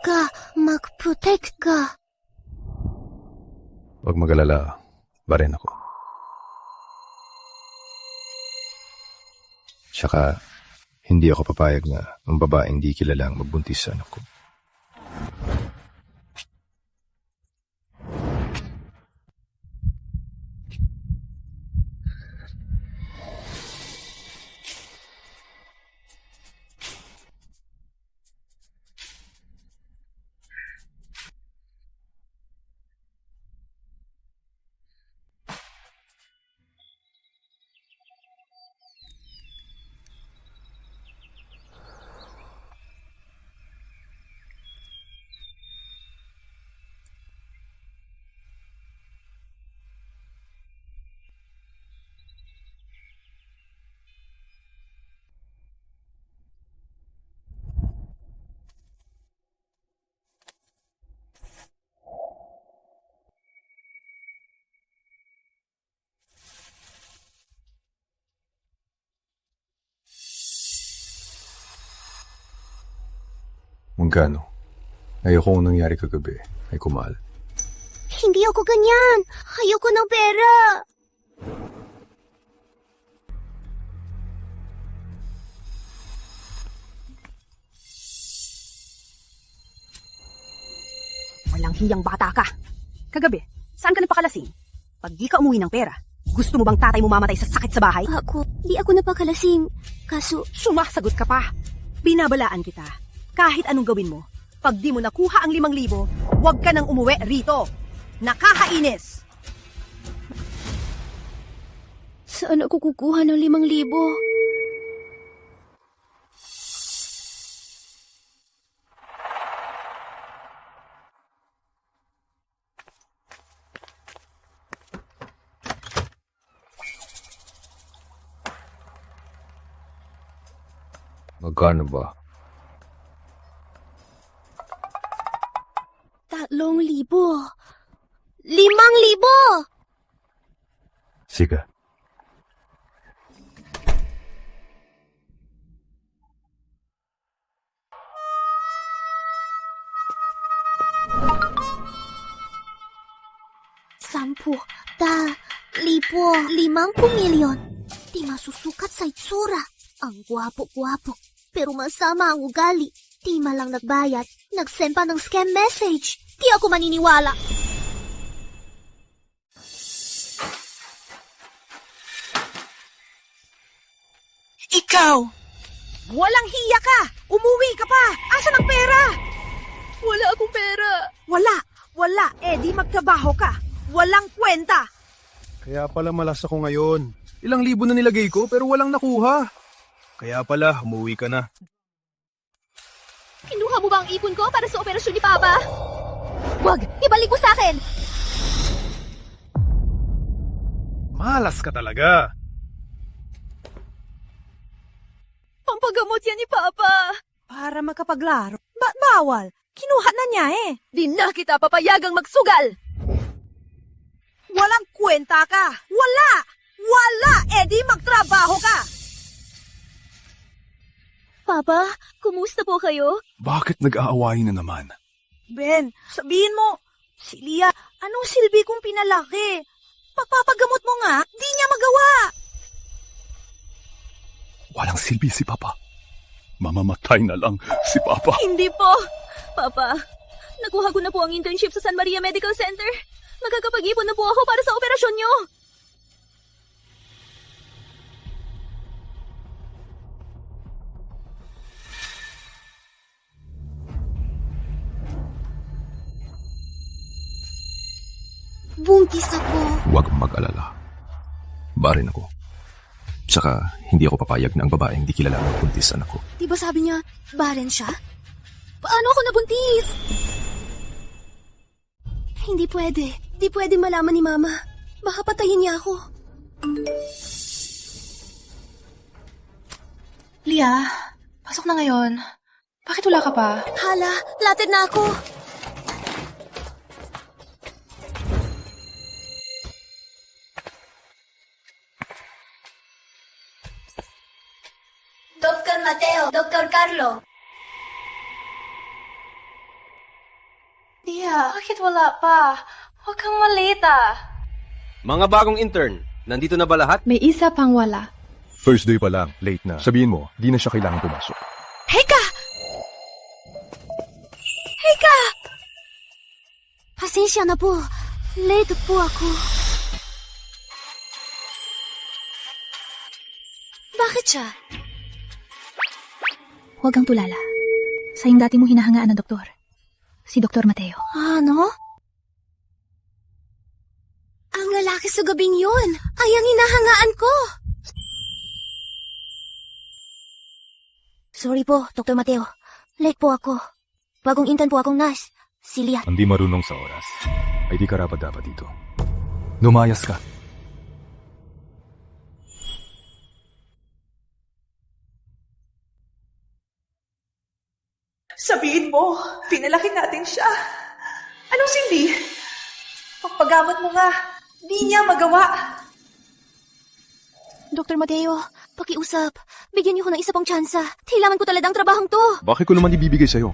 ka, mag-protect ka. Huwag mag-alala, barin ako. Tsaka, hindi ako papayag na ang babaeng di kilala ang magbuntis sa anak ko. Magkano? Ayoko kung nangyari kagabi ay kumal. Hindi ako ganyan. Ayoko ng pera. Walang hiyang bata ka. Kagabi, saan ka napakalasing? Pag di ka umuwi ng pera, gusto mo bang tatay mo mamatay sa sakit sa bahay? Di ako napakalasing. Kaso, Sumasagot ka pa. Binabalaan kita. Kahit anong gawin mo, pag di mo nakuha ang 5,000, huwag ka nang umuwi rito. Nakakainis! saan ako kukuha ng 5,000? Magkano ba? 3,000. 5,000! Sige. Sampu, 50,000,000. Di masusukat sa itsura. Ang gwapo-gwapo. Pero masama ang ugali. Di malang nagbayad. Nag-send pa ng scam message. Di ako maniniwala. Ikaw! Walang hiya ka! Umuwi ka pa! Asan ang pera? Wala akong pera. Wala. Di magtrabaho ka. Walang kwenta. Kaya pala malas ako ngayon. Ilang libo na nilagay ko pero walang nakuha. Kaya pala, umuwi ka na. Kinuha mo ba ang ipon ko para sa operasyon ni Papa? Wag! Ibalik mo sa akin! Malas ka talaga. Pampagamot yan ni Papa! Para makapaglaro. Bawal? Kinuha na niya eh. Di na kita papayagang magsugal! Walang kwenta ka. Wala! Di magtrabaho ka. Papa, kumusta po kayo? Bakit nag-aawayin na naman? Ben, sabihin mo, si Lia, anong silbi kong pinalaki? Pagpapagamot mo nga, di niya magawa. Walang silbi si Papa. Mamamatay na lang si Papa. Hindi po. Papa, nakuha ko na po ang internship sa San Maria Medical Center. Magkakapag-ipon na po ako para sa operasyon niyo. Buntis ako. Huwag mag-alala. Barin ako. Tsaka, hindi ako papayag na ang babaeng di kilala ang magbuntis sa anak ko. Di ba sabi niya, baren siya? Paano ako nabuntis? Hindi pwede. Di pwede malaman ni Mama. Baka patayin niya ako. Lia, pasok na ngayon. Bakit wala ka pa? Hala, latid na ako. Dr. Mateo, Dr. Carlo. Tia, bakit wala pa? Huwag kang malita. Mga bagong intern, nandito na ba lahat? May isa pang wala. First day pa lang, late na. Sabihin mo, di na siya kailangan pumasok. Heka! Heka! Pasensya na po. Late po ako. Bakit siya? Huwag kang tulala. Sa yung dati mo hinahangaan na doktor. Si Dr. Mateo. Ano? Ang lalaki sa gabing yun ay ang hinahangaan ko. Sorry po, Dr. Mateo. Late po ako. Bagong intern po akong nurse. Si Lian. Hindi marunong sa oras. Ay di karapat dapat dito. Lumayas ka. Sabihin mo, pinalaki natin siya. Anong silbi? Pagpagamot mo nga, di niya magawa. Dr. Mateo, pakiusap. Bigyan niyo ko ng isa pang tsansa. Kailangan ko talagang trabahong to. Bakit ko naman ibibigay sa'yo?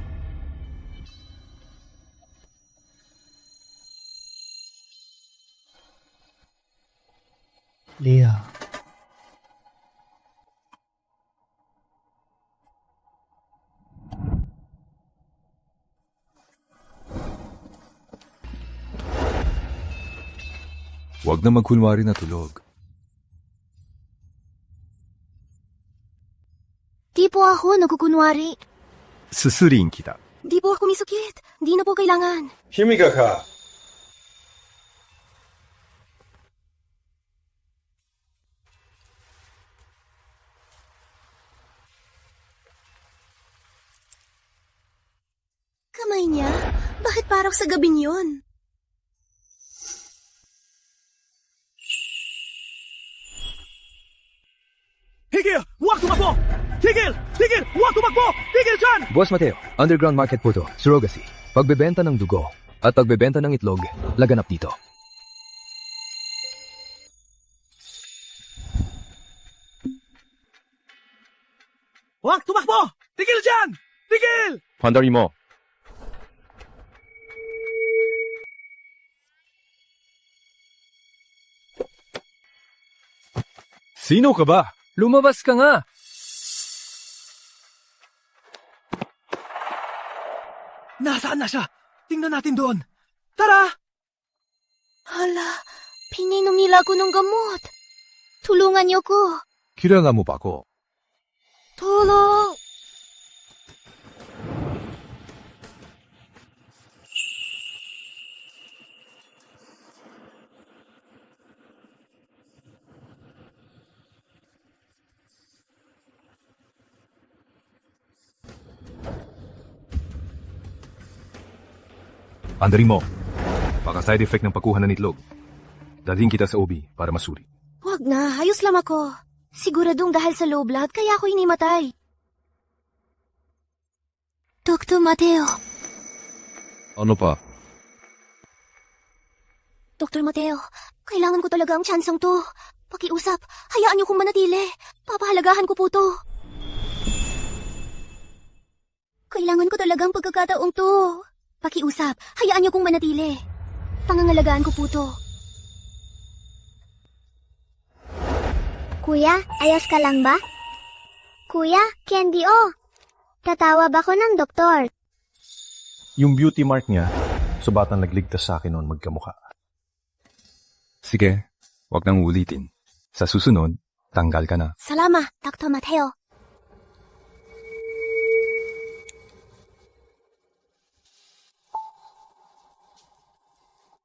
Leah. Huwag na magkunwari na tulog. Di po ako nagkukunwari. Susuriin kita. Di po ako misukit. Di na po kailangan. Himika ka. Kamay niya? Bakit parang sa gabing yun? Tigil! Huwag tumakbo! Tigil! Tigil! Huwag tumakbo! Tigil dyan! Boss Mateo, underground market po to, surrogacy. Pagbebenta ng dugo at pagbebenta ng itlog, laganap dito. Huwag tumakbo! Tigil dyan! Tigil! Pandari mo. Sino ka ba? Lumabas ka nga! Nasaan na siya? Tingnan natin doon. Tara! Hala, pininom nila ako ng gamot. Tulungan niyo ko. Kailangan mo pa ako. Tulong! Andarin mo. Baka side effect ng pagkuha ng itlog. Dalhin kita sa OB para masuri. Wag na, ayos lang ako. Siguradong dahil sa low blood, kaya ako hinimatay. Dr. Mateo. Ano pa? Dr. Mateo, kailangan ko talaga ang tsansang to. Pakiusap, hayaan niyo kong manatili. Papahalagahan ko po to. Kailangan ko talagang pagkakataong to. Pakiusap, hayaan niyo kong manatili. Pangangalagaan ko po to. Kuya, ayos ka lang ba? Kuya, Candy oh. Tatawag ako ng doktor. Yung beauty mark niya, subatan nagligtas sa akin noon magkamukha. Sige, wag nang ulitin. Sa susunod, tanggal ka na. Salamat, Dr. Mateo.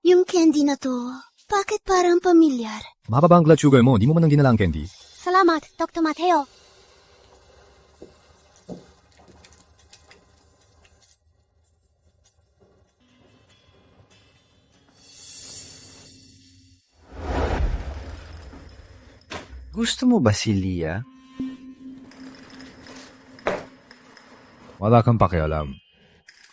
Yung candy na to, bakit parang pamilyar? Mababa ang blood sugar mo, di mo man ang dinala ang candy. Salamat, Dr. Mateo. Gusto mo ba si Leah? Wala kang pakialam.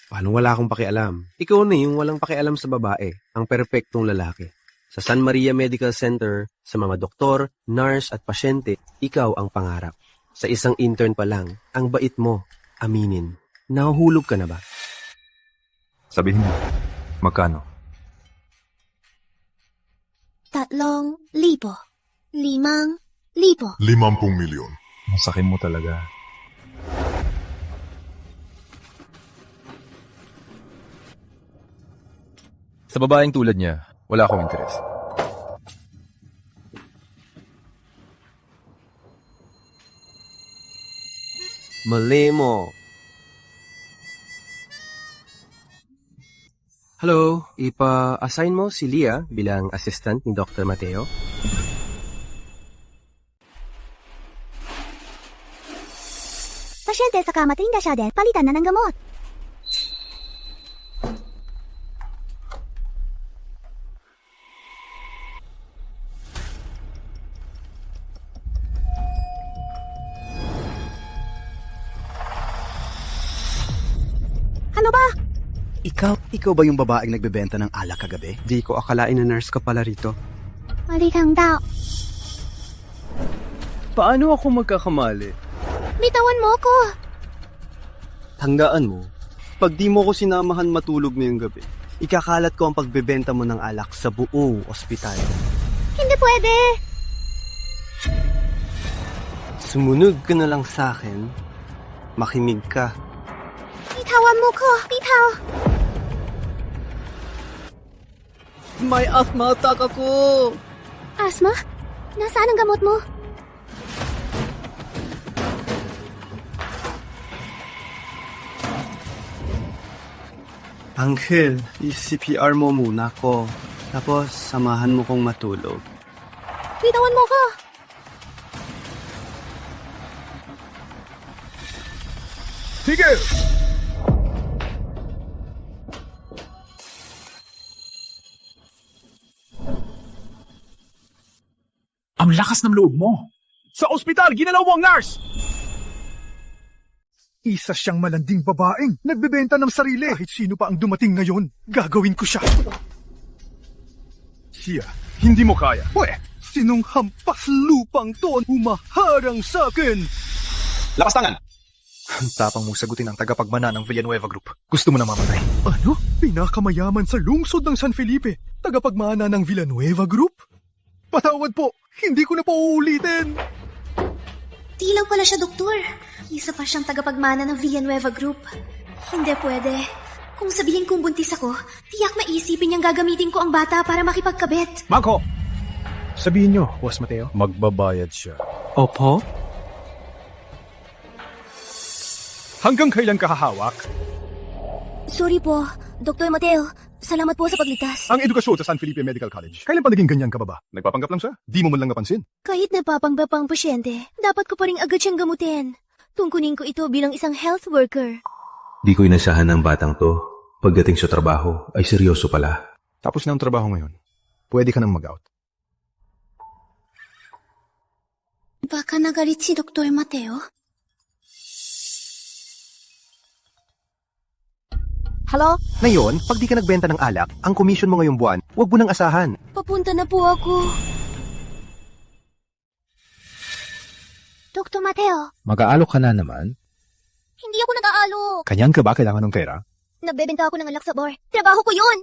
Paano wala akong pakialam? Ikaw na yung walang pakialam sa babae, ang perpektong lalaki. Sa San Maria Medical Center, sa mga doktor, nurse at pasyente, ikaw ang pangarap. Sa isang intern pa lang, ang bait mo, aminin. Nahuhulog ka na ba? Sabihin mo, Magkano? 3,000. 5,000. 50 milyon. Masakin mo talaga. Sa babaeng tulad niya, wala akong interes. Mali mo. Hello, ipa-assign mo si Leah bilang assistant ni Dr. Mateo. Pasyente sa kama, tinda siya din. Palitan na ng gamot. Ano ba? Ikaw ba yung babaeng nagbebenta ng alak kagabi? Di ko akalain na nurse ka pala rito. Mali kang tao. Paano ako magkakamali? Bitawan mo ko. Tandaan mo, pag di mo ko sinamahan matulog ngayong gabi, ikakalat ko ang pagbebenta mo ng alak sa buong ospital. Hindi pwede. Sumunod ka na lang sa akin. Makinig ka. Bitawan mo ko. Bitaw. May asthma attack ako! Asma? Nasaan ang gamot mo? Angel, i-CPR mo muna ko. Tapos, samahan mo kong matulog. Bitawan mo ko. Sige! Ang lakas ng loob mo. Sa ospital, ginalaw mo ang nurse! Isa siyang malanding babaeng nagbebenta ng sarili. Kahit sino pa ang dumating ngayon, gagawin ko siya. Siya, hindi mo kaya. Sinong hampas lupang to ang humaharang sa akin? Lakas tangan! Ang tapang mong sagutin ang tagapagmana ng Villanueva Group. Gusto mo na mamatay. Ano? Pinakamayaman sa lungsod ng San Felipe. Tagapagmana ng Villanueva Group? Patawad po, hindi ko na po uulitin. Di lang pala siya doktor. Isa pa siyang tagapagmana ng Villanueva Group. Hindi pwede. Kung sabihin kong buntis ako, tiyak maisipin niyang gagamitin ko ang bata para makipagkabit. Marco! Sabihin niyo, Boss Mateo. Magbabayad siya. Opo? Hanggang kailan ka hahawak? Sorry po, Dr. Mateo. Salamat po sa pagligtas. Ang edukasyon sa San Felipe Medical College. Kailan pa naging ganyan ka ba? Nagpapanggap lang siya? Di mo man lang napansin? Kahit napapanggap ang pasyente, dapat ko pa rin agad siyang gamutin. Tungkunin ko ito bilang isang health worker. Di ko inasahan ng batang to. Pagdating sa trabaho, ay seryoso pala. Tapos na ang trabaho ngayon. Pwede ka nang mag-out. Baka nagalit si Dr. Mateo? Hello? Ngayon, pag di ka nagbenta ng alak, ang komisyon mo ngayong buwan, huwag mo nang asahan. Papunta na po ako. Dr. Mateo, Mag-aalok ka na naman? hindi ako nag-aalok. Kanyan ka ba kailangan ng pera? Nagbebenta ako ng alak sa bar. Trabaho ko yun.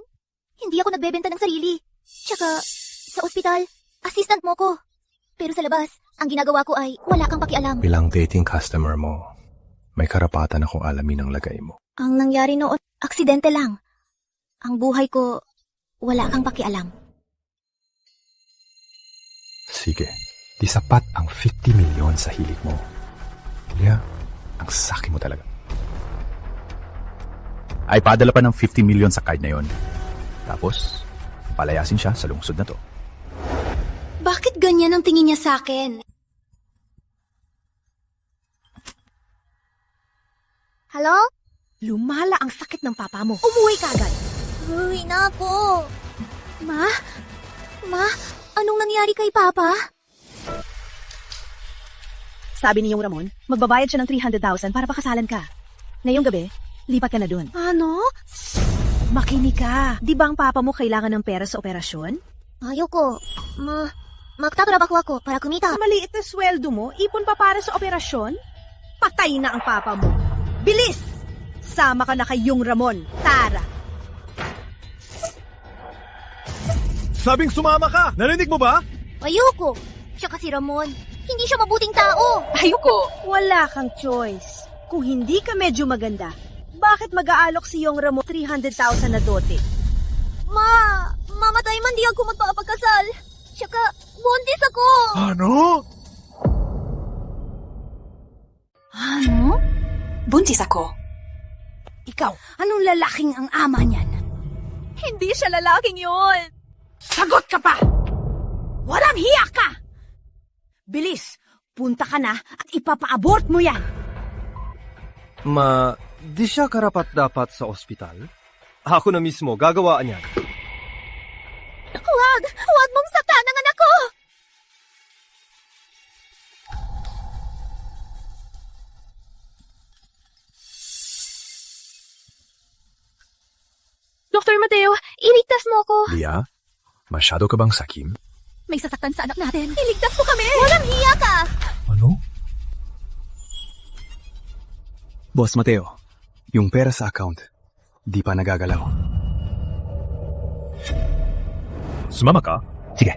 Hindi ako nagbebenta ng sarili. Tsaka, sa ospital, assistant mo ko. Pero sa labas, ang ginagawa ko ay wala kang pakialam. Bilang dating customer mo, may karapatan akong alamin ang lagay mo. Ang nangyari noon, aksidente lang. Ang buhay ko, wala kang pakialam. Sige, di sapat ang 50 milyon sa hilig mo. Leah, ang saki mo talaga. Ay padala pa ng 50 milyon sa card na yon. Tapos, palayasin siya sa lungsod na to. Bakit ganyan ang tingin niya sa akin? Hello? Lumala ang sakit ng papa mo. Umuwi ka agad. Uwi na ako. Ma? Anong nangyari kay Papa? Sabi ni yung Ramon, magbabayad siya ng 300,000 para pakasalan ka. Ngayong gabi, lipat ka na dun. Ano? Makinig ka. Di ba ang papa mo kailangan ng pera sa operasyon? Ayoko. Magtatrabaho ako para kumita. Sa maliit na sweldo mo, ipon pa para sa operasyon? Patay na ang papa mo. Bilis! Sama ka na kay yung Ramon. Tara! Sabing sumama ka! Narinig mo ba? Ayoko. Tsaka si Ramon, hindi siya mabuting tao. Ayoko. Wala kang choice. Kung hindi ka medyo maganda, bakit mag-aalok si Yong Ramon 300,000 na dote? Mamatay man di ako magpapagkasal. Tsaka, buntis ako. Ano? Ano? Buntis ako. Ikaw, anong lalaking ang ama niyan? Hindi siya lalaking yun. Sagot ka pa! Walang hiya ka! Bilis, punta ka na at ipapa-abort mo yan! Di siya karapat-dapat sa ospital? Ako na mismo, gagawaan yan. Huwag mong saktan ang anak ko! Dr. Mateo, iligtas mo ako. Lia, masyado ka bang sakim? May sasaktan sa anak natin. Iligtas mo kami! Walang hiya ka! Ano? Boss Mateo, yung pera sa account, di pa nagagalaw. Sumama ka? Sige.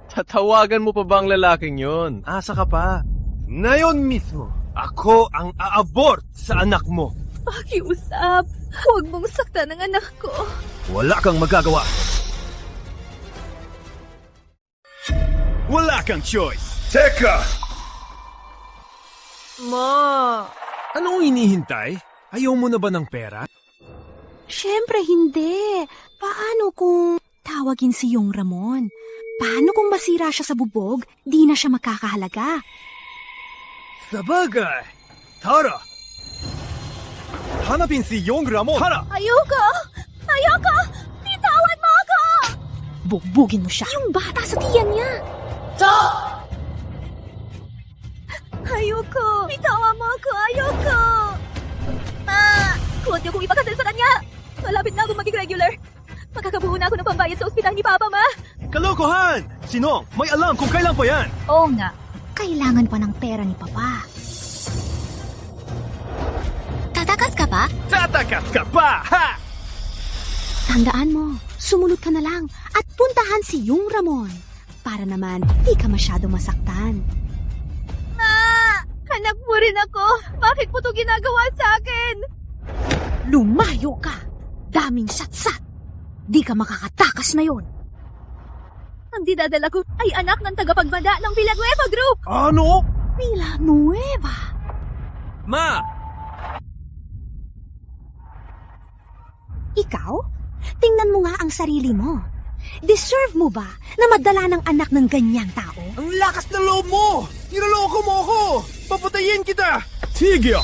Tatawagan mo pa ba ang lalaking yun? Asa ka pa? Ngayon mismo, ako ang aabort sa anak mo. Pakiusap. Huwag mong saktan ang anak ko. Wala kang magagawa. Wala kang choice! Teka! Ma! Anong hinihintay? Ayaw mo na ba ng pera? Siyempre hindi. Paano kung tawagin si Yong Ramon? Paano kung masira siya sa bubog? Di na siya makakahalaga. Sabagay! Tara! Hanapin si Yong Ramon! Tara! Ayoko! Bitawan mo ako! Bugbugin mo siya. Yung bata sa tiyan niya. Ayoko! Bitawan mo ako! Ayoko! Huwag niyo kong ipakasal sa kanya! Malapit na akong maging regular. Makakabuo na ako ng pambayad sa ospital ni Papa, Ma. Kalokohan! Sinong? May alam kung kailan pa yan! Oo nga. Kailangan pa ng pera ni Papa. Tatakas ka pa? Tatakas ka pa! Ha! Tandaan mo, sumunod ka na lang at puntahan si Yong Ramon para naman di ka masyado masaktan. Ma! Hanap mo rin ako! Bakit mo ito ginagawa sa akin? Lumayo ka! Daming satsat! Di ka makakatakas na yon. Ang dinadala ko ay anak ng tagapagbada ng Villanueva Group! Ano? Villanueva? Ma! Ikaw? Tingnan mo nga ang sarili mo. Deserve mo ba na madala ng anak ng ganyang tao? Ang lakas ng loob mo! Niloloko mo ako! Papatayin kita! Sige!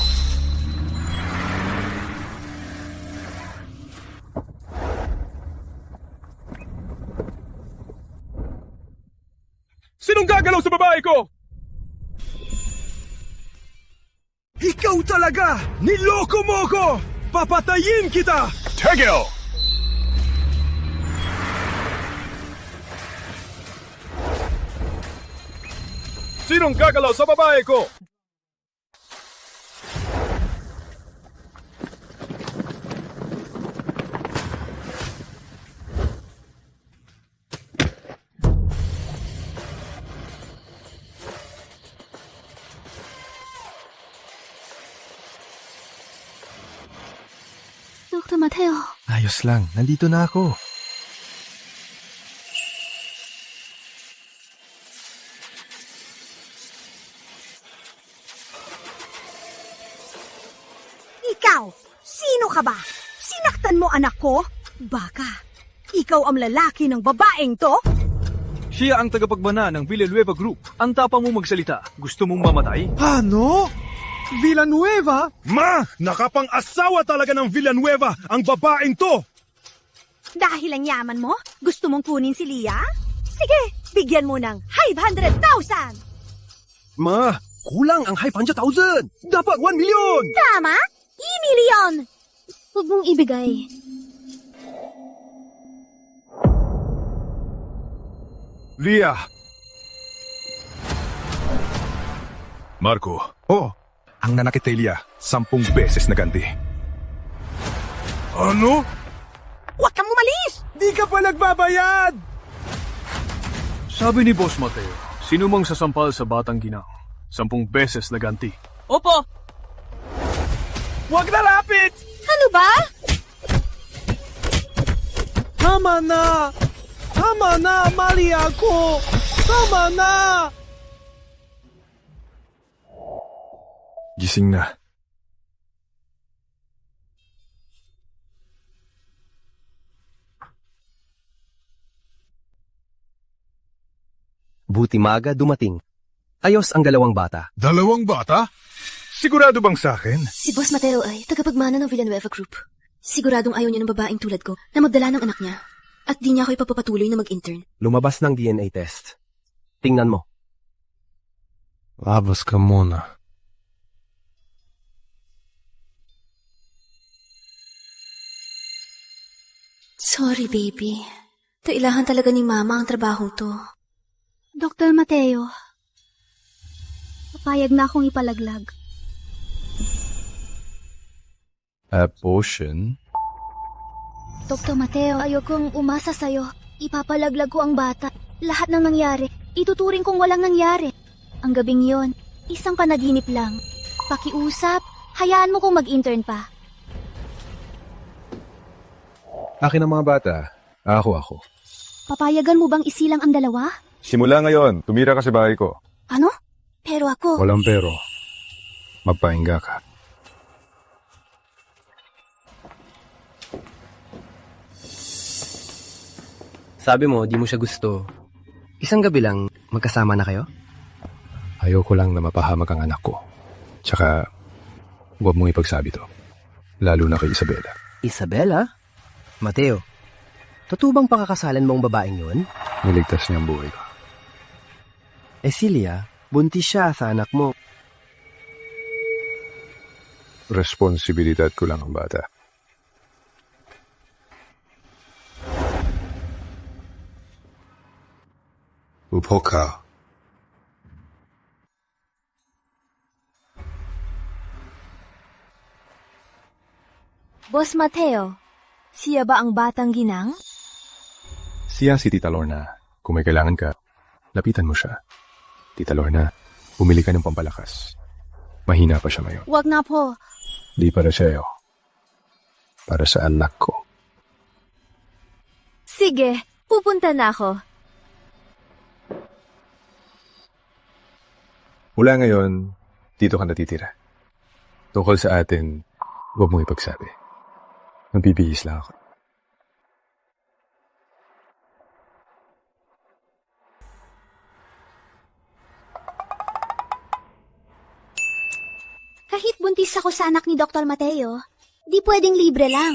Sinong gagalaw sa babae ko? Ikaw talaga! Niloko mo ako! Papatayin kita! Tegel! Sinong gagalaw sa babae ko? Dr. Mateo. Ayos lang, nandito na ako. Ikaw, sino ka ba? Sinaktan mo anak ko? Baka, ikaw ang lalaki ng babaeng to? Siya ang tagapagbana ng Villanueva Group. Ang tapang mo magsalita. Gusto mong mamatay? Ano? Villanueva? Ma! Nakapang-asawa talaga ng Villanueva ang babaeng to! Dahil ang yaman mo, gusto mong kunin si Lia? Sige, bigyan mo ng 500,000! Ma! Kulang ang 500,000! Dapat 1 milyon! Tama? 1 milyon! Huwag mong ibigay. Lia! Marco. Oh, ang nanakit kay Lia, 10 beses na ganti. Ano? Huwag kang umalis! Di ka pa nagbabayad! Sabi ni Boss Mateo, sinumang sasampal sa batang ginang, 10 beses na ganti. Opo! Huwag lalapit! Ano ba? Tama na! Tama na! Mali ako! Tama na! Gising na. Buti maaga dumating. Ayos ang dalawang bata. Dalawang bata? Sigurado bang sa akin? Si Boss Mateo ay tagapagmana ng Villanueva Group. Siguradong ayaw niya ng babaeng tulad ko na magdala ng anak niya. At di niya ako ipapapatuloy na mag-intern. Lumabas ng DNA test. Tingnan mo. Labas ka muna. Sorry, baby. Kailangan talaga ni Mama ang trabaho to. Dr. Mateo, papayag na akong ipalaglag. A potion? Dr. Mateo, ayokong umasa sa'yo. Ipapalaglag ko ang bata. Lahat ng nangyari, ituturing kong walang nangyari. Ang gabing yon, isang panaginip lang. Pakiusap, hayaan mo kong mag-intern pa. Akin ang mga bata. Ako. Papayagan mo bang isilang ang dalawa? Simula ngayon, tumira ka sa bahay ko. Ano? Pero ako... Walang pero. Magpahinga ka. Sabi mo, di mo siya gusto. Isang gabi lang, magkasama na kayo? Ayoko lang na mapahamak ang anak ko. Tsaka, huwag mong ipagsabi to. Lalo na kay Isabela. Isabela? Mateo, totoo bang pakakasalan mo ang babaeng yun? Niligtas niya ang buhay ko. Celia, buntis siya sa anak mo. Responsibilidad ko lang ang bata. Upo ka. Boss Mateo, siya ba ang batang ginang? Siya si Tita Lorna. Kung may kailangan ka, lapitan mo siya. Tita Lorna, bumili ka ng pampalakas. Mahina pa siya ngayon. Wag na po. Di para sa'yo. Para sa anak ko. Sige, pupunta na ako. Mula ngayon, dito ka natitira. Tungkol sa atin, huwag mong ipagsabi. Magbibihis lang ako. Kahit buntis ako sa anak ni Dr. Mateo, di pwedeng libre lang.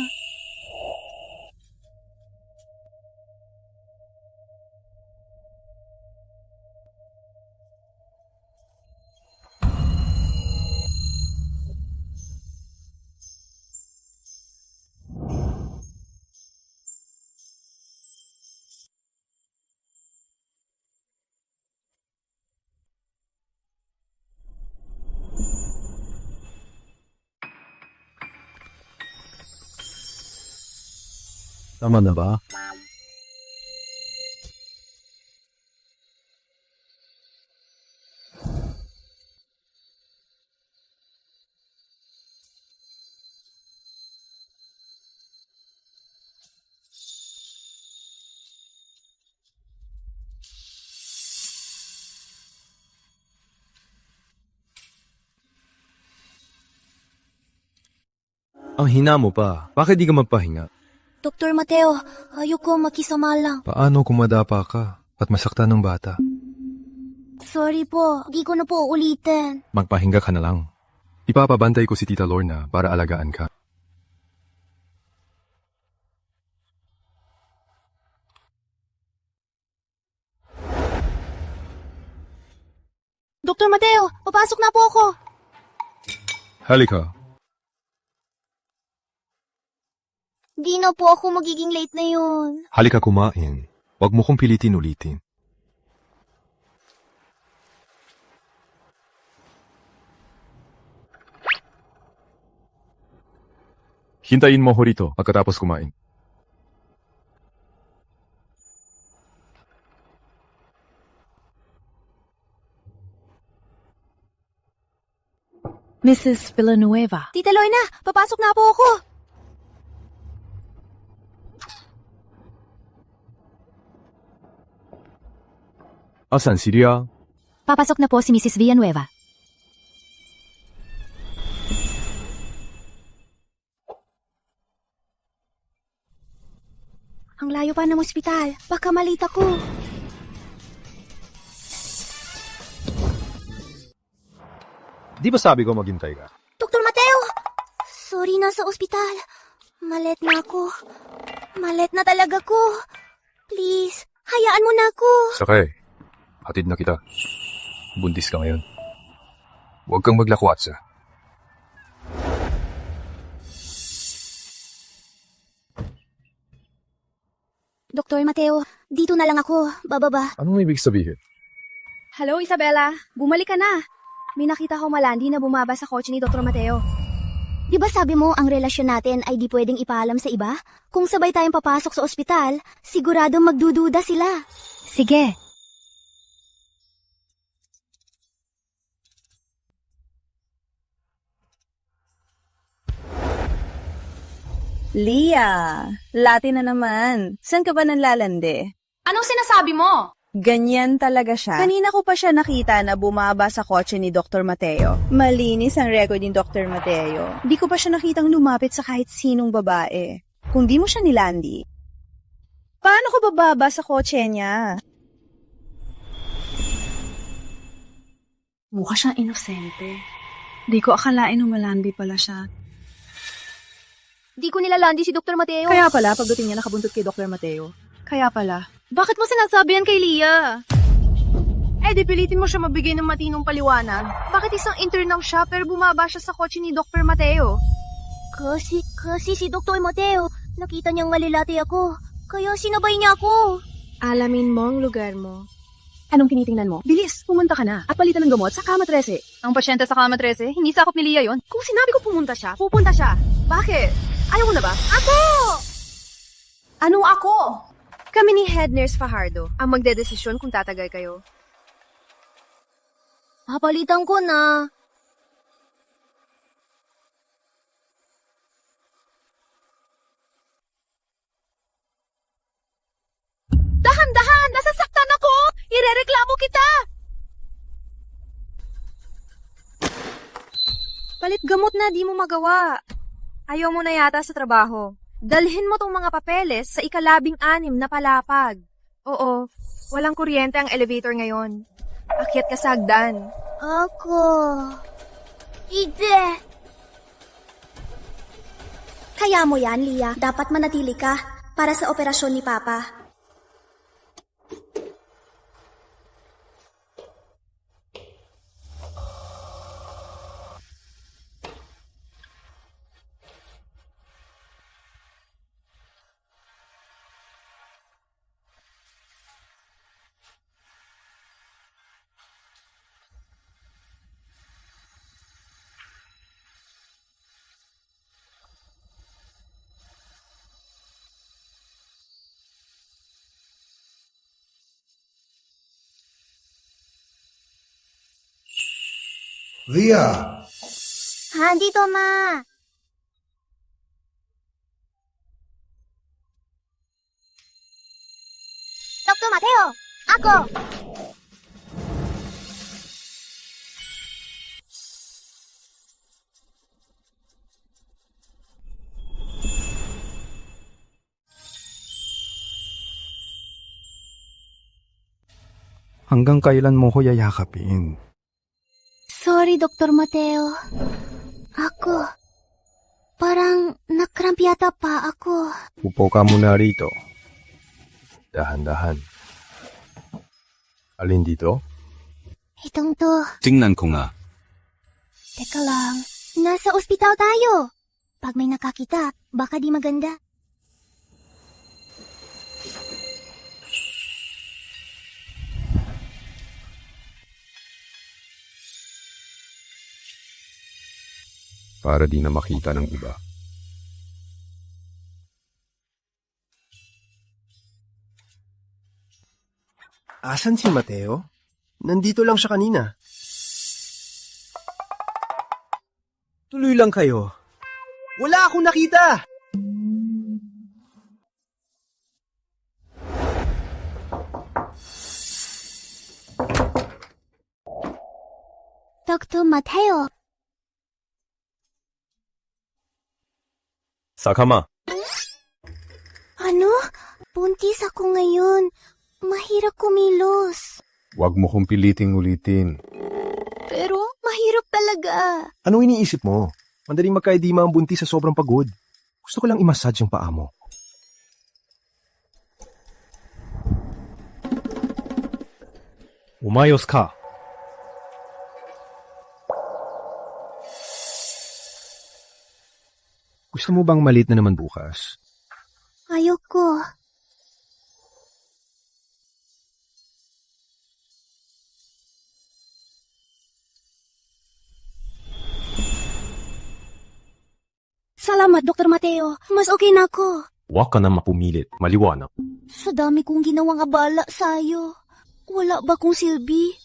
Tama na ba? Ang hina mo pa. Bakit di ka magpahinga? Dr. Mateo, ayoko makisama lang. Paano kung madapa ka at masaktan ng bata? Sorry po, di ko na po ulitin. Magpahinga ka na lang. Ipapabantay ko si Tita Lorna para alagaan ka. Dr. Mateo, papasok na po ako. Halika. Di na po ako magiging late na yun. Halika kumain. Huwag mo kong pilitin ulitin. Hintayin mo ko rito pagkatapos kumain. Mrs. Villanueva. Tita Lorna, papasok na po ako. Asan si Ria? Papasok na po si Mrs. Villanueva. Ang layo pa ng ospital. Baka malita ko. Di ba sabi ko maghintay ka? Dr. Mateo! Sorry, nasa ospital. Malet na ako. Malet na talaga ko. Please, hayaan mo na ako. Sakay. Hatid na kita. Buntis ka ngayon. Huwag kang maglakwatsa. Dr. Mateo, dito na lang ako. Bababa. Anong ibig sabihin? Hello, Isabella. Bumalik ka na. May nakita ko malandi na bumaba sa kotse ni Dr. Mateo. Di ba sabi mo ang relasyon natin ay di pwedeng ipaalam sa iba? Kung sabay tayong papasok sa ospital, siguradong magdududa sila. Sige. Lia, lati na naman. Saan ka ba nanlalande? Anong sinasabi mo? Ganyan talaga siya. Kanina ko pa siya nakita na bumaba sa kotse ni Dr. Mateo. Malinis ang record ni Dr. Mateo. Di ko pa siya nakitang lumapit sa kahit sinong babae. Kung di mo siya nilandi. Paano ko bababa sa kotse niya? Mukha siyang inosente. Di ko akalain na malandi pala siya. Di ko nilalandi si Dr. Mateo. Kaya pala, pagdating niya nakabuntot kay Dr. Mateo. Kaya pala. Bakit mo sinasabi yan kay Lia? Di pilitin mo siya mabigay ng matinong paliwanag. Bakit isang intern lang siya pero bumaba siya sa kotse ni Dr. Mateo? Kasi si Dr. Mateo, nakita niyang malilati ako. Kaya sinabay niya ako. Alamin mo ang lugar mo. Anong tinitingnan mo? Bilis, pumunta ka na at palitan ng gamot sa Kama 13. Ang pasyente sa Kama 13, hindi sakop ni Lia yon. Kung sinabi ko pupunta siya, pupunta siya. Bakit? Ayaw mo na ba? Ako! Anong ako? Kami ni Head Nurse Fajardo ang magdedesisyon kung tatagal kayo. Papalitan ko na. Dahan-dahan! Nasasaktan ako! Irereklamo kita! Palit gamot na, di mo magawa. Ayaw mo na yata sa trabaho. Dalhin mo tong mga papeles sa ika-16 na palapag. Oo, walang kuryente ang elevator ngayon. Akyat ka sa hagdan. Ako. Ide. Kaya mo yan, Lia. Dapat manatili ka para sa operasyon ni Papa. Lia! Andito, Ma. Dr. Mateo, ako. Hanggang kailan mo ko yayakapin? Sorry, Dr. Mateo. Ako. Parang nakramp yata pa ako. Upo ka muna rito. Dahan-dahan. Alin dito? Itong to. Tingnan ko nga. Teka lang. Nasa ospital tayo. Pag may nakakita, baka di maganda. Para di na makita ng iba. Asan si Mateo? Nandito lang siya kanina. Tuloy lang kayo. Wala akong nakita! Dr. Mateo. Sakama. Ano? Buntis ako ngayon. Mahirap kumilos. Huwag mo kong piliting ulitin. Pero mahirap talaga. Anong iniisip mo? Madaling magkaedima ang buntis sa sobrang pagod. Gusto ko lang i-massage yung paa mo. Umayos ka. Gusto mo bang malit na naman bukas? Ayoko. Salamat, Dr. Mateo. Mas okay na ako. Huwag ka na mapumilit. Maliwanag. Sa dami kong ginawang abala sa'yo. Wala ba kong silbi?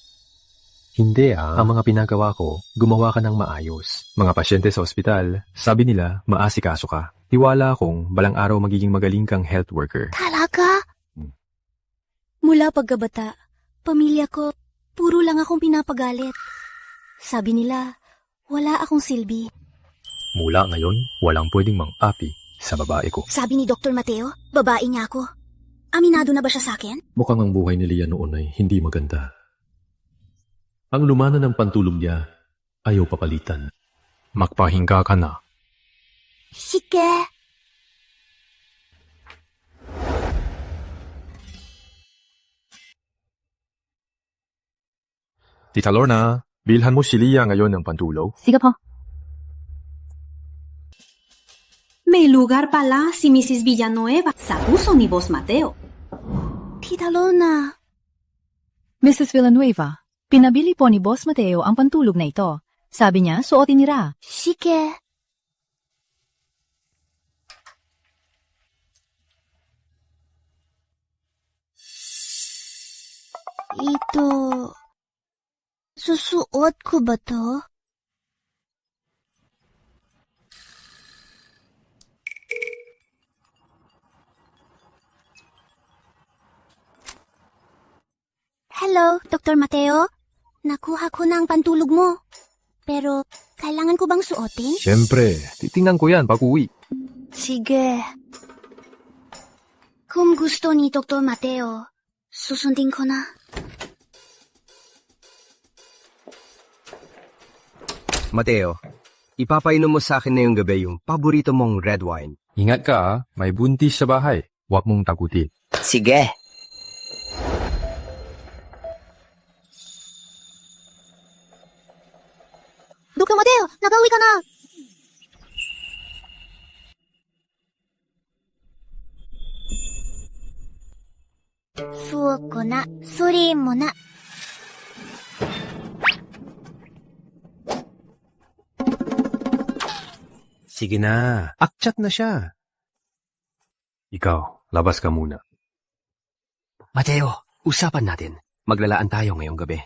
Hindi Ang mga pinagawa ko, gumawa ka ng maayos. Mga pasyente sa ospital, sabi nila, maasikaso ka. Tiwala akong balang araw magiging magaling kang health worker. Talaga? Mula pagkabata, pamilya ko, puro lang akong pinapagalit. Sabi nila, wala akong silbi. Mula ngayon, walang pwedeng mang-api sa babae ko. Sabi ni Dr. Mateo, babae niya ako. Aminado na ba siya sa akin? Mukhang ang buhay ni Leah noon ay hindi maganda. Ang lumana ng pantulog niya, ayaw papalitan. Magpahinga ka na. Sige. Tita Lorna, bilhan mo si Leah ngayon ng pantulog. Sige po. May lugar pala si Mrs. Villanueva sa puso ni Boss Mateo. Tita Lorna. Mrs. Villanueva, pinabili po ni Boss Mateo ang pantulog na ito. Sabi niya, suotin ni Ra. Sige. Ito... Susuot ko ba to? Hello, Dr. Mateo. Nakuha ko na ang pantulog mo. Pero, kailangan ko bang suotin? Siyempre, titingnan ko yan pag-uwi. Sige. Kung gusto ni Dr. Mateo, susundin ko na. Mateo, ipapainom mo sa akin na yung gabi yung paborito mong red wine. Ingat ka may buntis sa bahay. Huwag mong takutin. Sige. Dr. Mateo, nag-uwi ka na! Suot ko na, suriin mo na. Sige na, akchat na siya. Ikaw, labas ka muna. Mateo, usapan natin. Maglalaan tayo ngayong gabi.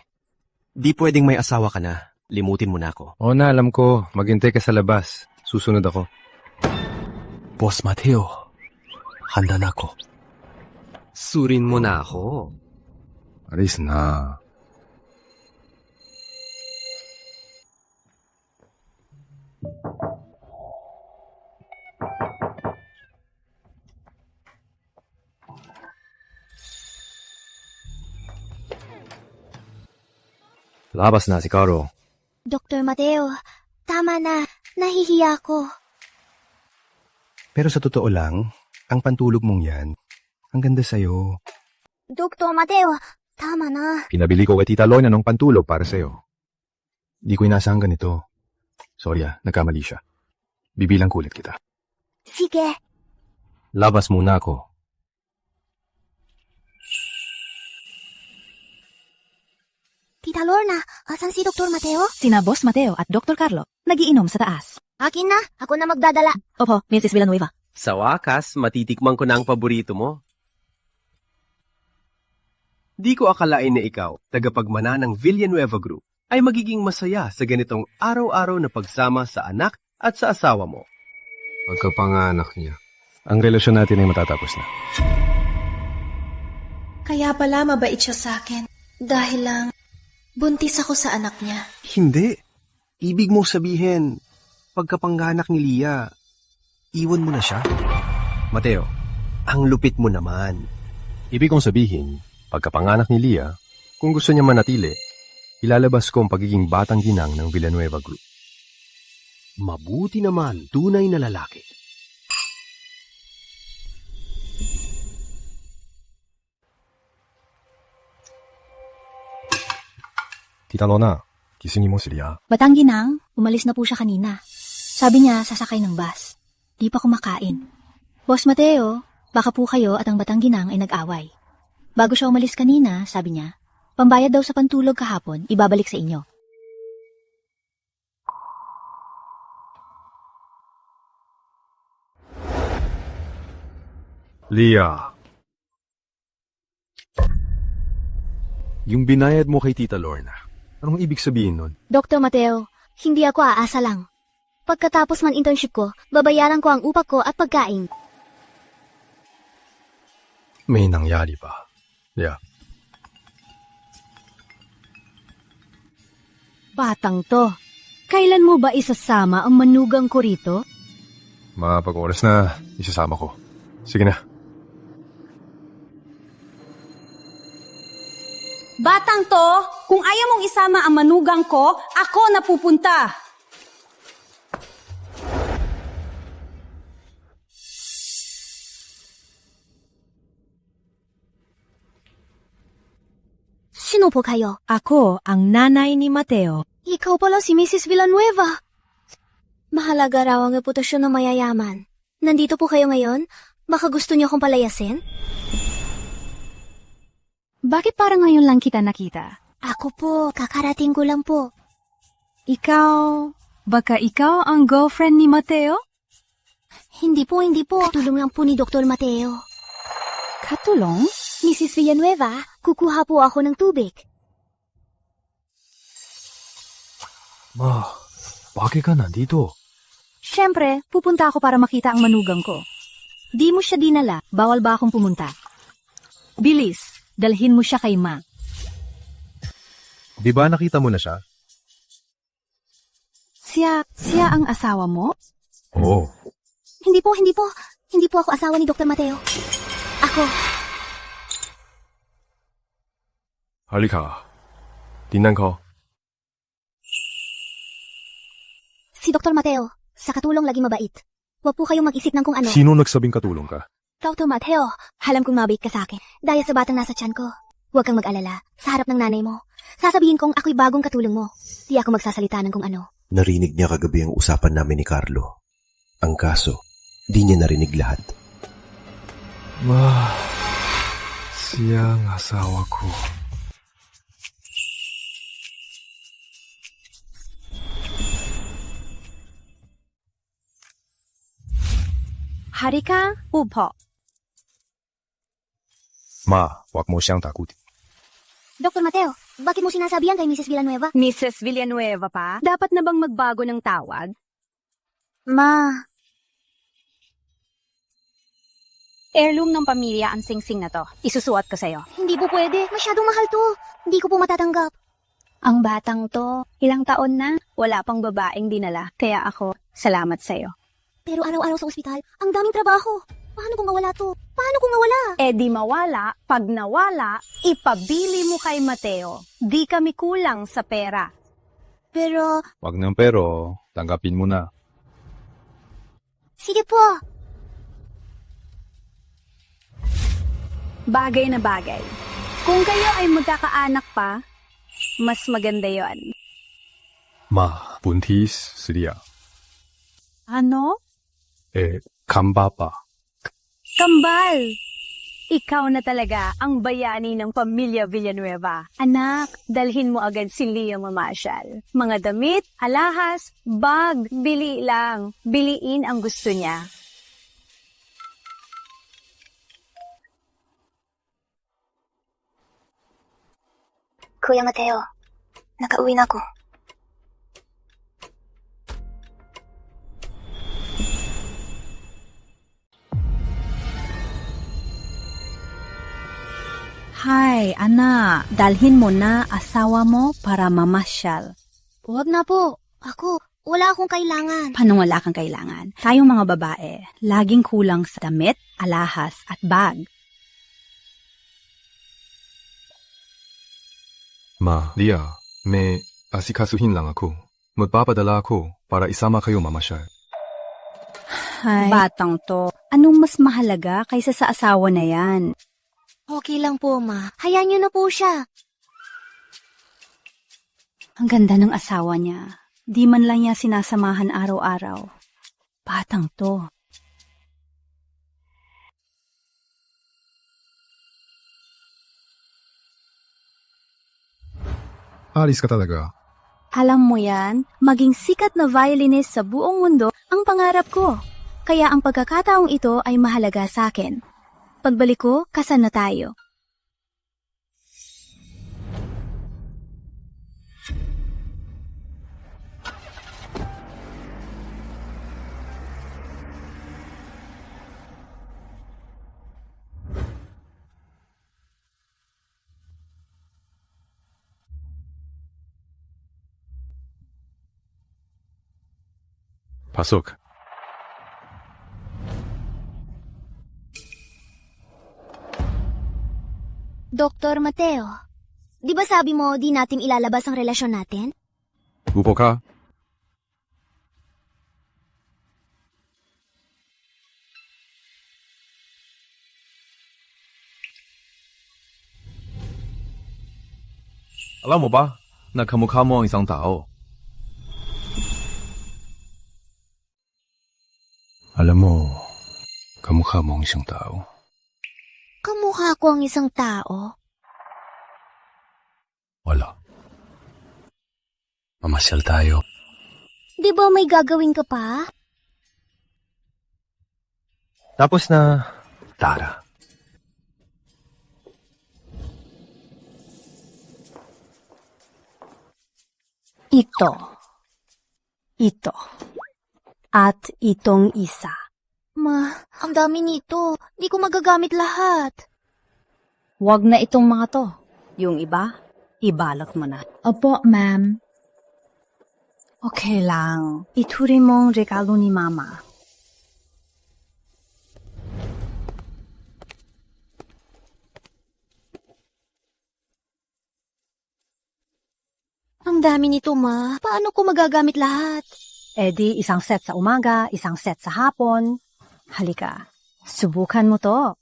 Di pwedeng may asawa ka na. Limutin mo na ako. Oo na, alam ko. Maghintay ka sa labas. Susunod ako. Boss Mateo, handa na ako. Surin mo na ako. Aris na. Labas na si Caro. Dr. Mateo, tama na. Nahihiya ko. Pero sa totoo lang, ang pantulog mong yan, ang ganda sa'yo. Dr. Mateo, tama na. Pinabili ko kay Tita Lorna ng pantulog para sa'yo. Di ko inasahan ganito. Sorry nagkamali siya. Bibilang kulit kita. Sige. Labas muna ako. Tita Lorna, asan si Dr. Mateo? Sina Boss Mateo at Dr. Carlo, nagiinom sa taas. Akin na, ako na magdadala. Opo, Mrs. Villanueva. Sa wakas, matitikman ko na ang paborito mo. Di ko akalain na ikaw, tagapagmana ng Villanueva Group. ay magiging masaya sa ganitong araw-araw na pagsama sa anak at sa asawa mo. Pagkapanganak niya, ang relasyon natin ay matatapos na. Kaya pala mabait siya sa akin. Dahil lang, buntis ako sa anak niya. Hindi. Ibig mong sabihin, pagkapanganak ni Lia, iwan mo na siya? Mateo, ang lupit mo naman. Ibig kong sabihin, pagkapanganak ni Lia, kung gusto niya manatili, ilalabas ko ang pagiging batang ginang ng Villanueva Group. Mabuti naman, tunay na lalaki. Tita Lona, gisingin mo si Lia. Batang ginang, umalis na po siya kanina. Sabi niya, sasakay ng bus. Di pa kumakain. Boss Mateo, baka po kayo at ang batang ginang ay nag-away. Bago siya umalis kanina, sabi niya, pambayad daw sa pantulog kahapon, ibabalik sa inyo. Lia. Yung binayad mo kay Tita Lorna, anong ibig sabihin nun? Dr. Mateo, hindi ako aasa lang. Pagkatapos man internship ko, babayaran ko ang upa ko at pagkain. May nangyari pa. Lia. Batang to, kailan mo ba isasama ang manugang ko rito? Mapag-oras na, isasama ko. Sige na. Batang to, kung ayaw mong isama ang manugang ko, ako na pupunta. Sino po kayo? Ako ang nanay ni Mateo. Ikaw pala si Mrs. Villanueva. Mahalaga raw ang reputasyon ng mayayaman. Nandito po kayo ngayon? Baka gusto niyo akong palayasin? Bakit parang ngayon lang kita nakita? Ako po, kakarating ko lang po. Baka ikaw ang girlfriend ni Mateo? Hindi po. Katulong lang po ni Dr. Mateo. Katulong? Mrs. Villanueva, kukuha po ako ng tubig. Ma, bakit ka nandito? Siyempre, pupunta ako para makita ang manugang ko. Di mo siya dinala, bawal ba akong pumunta? Bilis, dalhin mo siya kay Ma. Di ba nakita mo na siya? Siya ang asawa mo? Oo. Hindi po. Hindi po ako asawa ni Dr. Mateo. Ako. Halika. Tingnan ko. Si Dr. Mateo, sa katulong lagi mabait. Huwag po kayong mag-isip ng kung ano. Sino nagsabing katulong ka? Dr. Mateo, alam kong mabait ka sa akin. Dahil sa batang nasa tiyan ko. Huwag kang mag-alala. Sa harap ng nanay mo. Sasabihin kong ako'y bagong katulong mo. Di ako magsasalita ng kung ano. Narinig niya kagabi ang usapan namin ni Carlo. Ang kaso, di niya narinig lahat. Ma, siya ang asawa ko. Harika, upo. Ma, wag mo siyang takutin. Dr. Mateo, bakit mo sinasabihan kay Mrs. Villanueva? Mrs. Villanueva pa? Dapat na bang magbago ng tawag? Ma. Heirloom ng pamilya ang singsing na to. Isusuot ko sa'yo. Hindi po pwede. Masyadong mahal to. Hindi ko po matatanggap. Ang batang to, ilang taon na, wala pang babaeng dinala. Kaya ako, salamat sa'yo. Pero araw-araw sa ospital, ang daming trabaho. Paano kung mawala to? Paano kung mawala? Eh di mawala, pag nawala, ipabili mo kay Mateo. Di kami kulang sa pera. Pero, Wag nang pero, tanggapin mo na. sige po. Bagay na bagay. Kung kayo ay magkakaanak pa, mas maganda yon. Ma, buntis si Lia. Ano? Kamba pa. Kambal! Ikaw na talaga ang bayani ng pamilya Villanueva. Anak, dalhin mo agad si Leo mamasyal. Mga damit, alahas, bag, bili lang. Biliin ang gusto niya. Kuya Mateo, Nakauwi na ako. Hay, anak. Dalhin mo na asawa mo para mamasyal. Huwag na po. Ako, wala akong kailangan. Paano wala kang kailangan? Tayong mga babae, laging kulang sa damit, alahas, at bag. Ma, Lia, may asikasuhin lang ako. Magpapadala ako para isama kayo mamasyal. Hay, batang to. Anong mas mahalaga kaysa sa asawa na yan? Okay lang po, Ma. Hayaan niyo na po siya. Ang ganda ng asawa niya. Di man lang niya sinasamahan araw-araw. Batang to. Alis ka talaga. Alam mo yan, maging sikat na violinist sa buong mundo ang pangarap ko. Kaya ang pagkakataong ito ay mahalaga sa akin. Pagbalik ko, kasal na tayo. Pasok. Dr. Mateo, di ba sabi mo di natin ilalabas ang relasyon natin? Upo ka. Alam mo ba, nagkamukha mo ang isang tao. Alam mo, kamukha mo ang isang tao. Kamukha ko ang isang tao. Wala. Mamasyal tayo. Di ba may gagawin ka pa? Tapos na, Tara. Ito. At itong isa. Ma, ang dami nito. Di ko magagamit lahat. Wag na itong mga to. Yung iba, ibalot mo na. Opo, ma'am. Okay lang. Ituring mong regalo ni Mama. Ang dami nito, Ma. Paano ko magagamit lahat? Eh di, isang set sa umaga, isang set sa hapon. Halika, subukan mo to.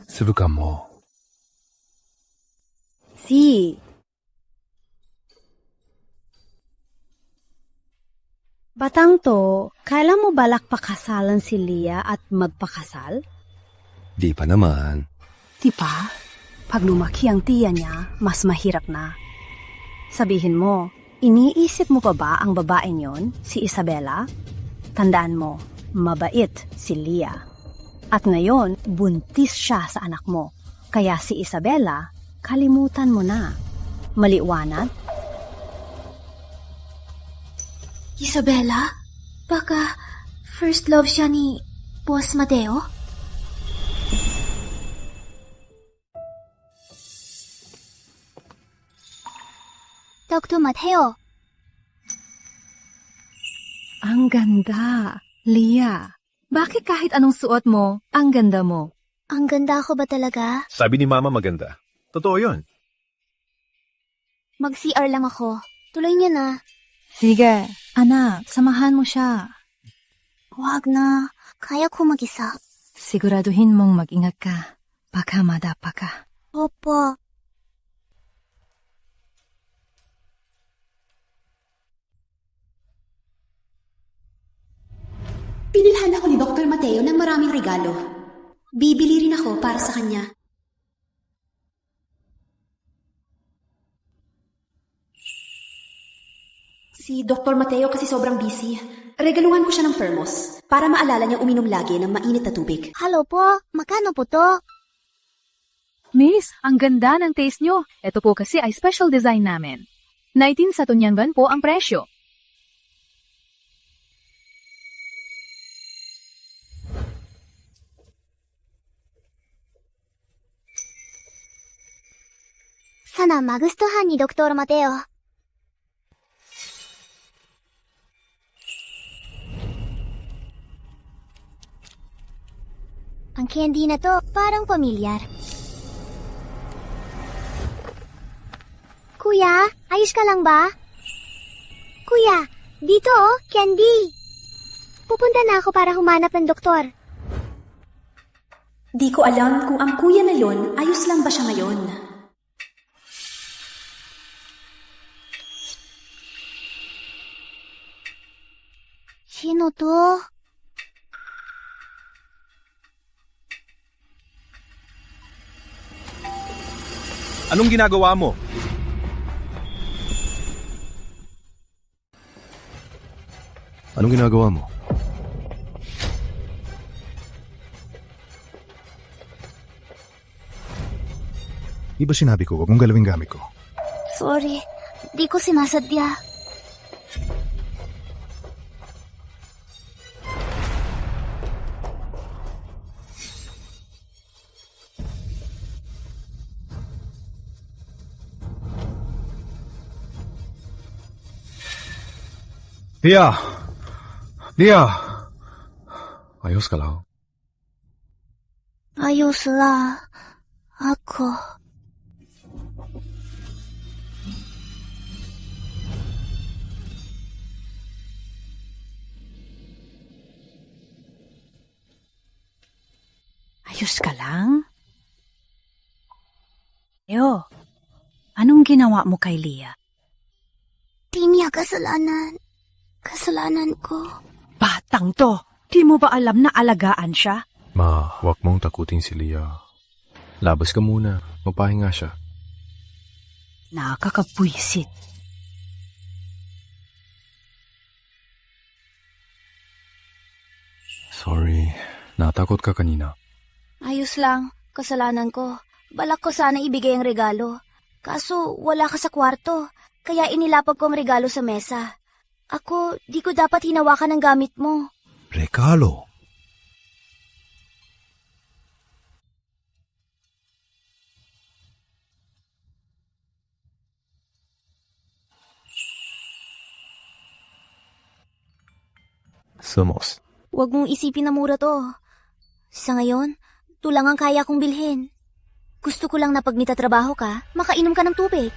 Subukan mo. Si. Batang to, kailan mo balak pakasalan si Lia at magpakasal? Di pa naman. Di pa? Pag lumaki ang tiya niya, mas mahirap na. Sabihin mo, iniisip mo pa ba ang babaeng yon, si Isabela? Tandaan mo, mabait si Lia. At ngayon, buntis siya sa anak mo. Kaya si Isabela, kalimutan mo na. Maliwanag? Isabela? Baka first love siya ni Boss Mateo? Dr. Mateo. Ang ganda. Lia, bakit kahit anong suot mo, ang ganda mo? Ang ganda ko ba talaga? Sabi ni Mama maganda. Totoo yun. Mag-CR lang ako. Tuloy niya na. Sige, anak, samahan mo siya. Huwag na. Kaya ko mag-isa. Siguraduhin mong mag-ingat ka. Baka madapa ka. Opo. Pinilhan ako ni Dr. Mateo ng maraming regalo. Bibili rin ako para sa kanya. Si Dr. Mateo kasi sobrang busy. Regaluhan ko siya ng thermos para maalala niyang uminom lagi ng mainit na tubig. Halo po, magkano po to? Miss, ang ganda ng taste nyo. Ito po kasi ay special design namin. 19 sa Tunyangan po ang presyo. Sana magustuhan ni Dr. Mateo. Ang candy na to parang pamilyar. Kuya, ayos ka lang ba? Kuya, dito oh, candy. Pupunta na ako para humanap ng doktor. Di ko alam kung ang kuya na yon ayos lang ba siya ngayon. Sino to? Anong ginagawa mo? Anong ginagawa mo? Di ba sinabi ko, huwag mong galawin gamit ko? Sorry, di ko sinasadya. Lia! Lia! Ayos ka lang? Ayos lang. Ako. Ayos ka lang? Yo, anong ginawa mo kay Lia? Di niya kasalanan. Kasalanan ko. Batang to, di mo ba alam na alagaan siya? Ma, huwag mong takutin si Lia. Labas ka muna, mapahinga siya. Nakakapwisit. Sorry, natakot ka kanina. Ayos lang. Kasalanan ko. Balak ko sana ibigay ang regalo. Kaso wala ka sa kwarto. Kaya inilapag ko ang regalo sa mesa. Ako, di ko dapat hinawakan ang gamit mo. Regalo? Somos. Huwag mong isipin na mura to. Sa ngayon, ito lang ang kaya kong bilhin. Gusto ko lang na pag nitatrabaho ka, makainom ka ng tubig.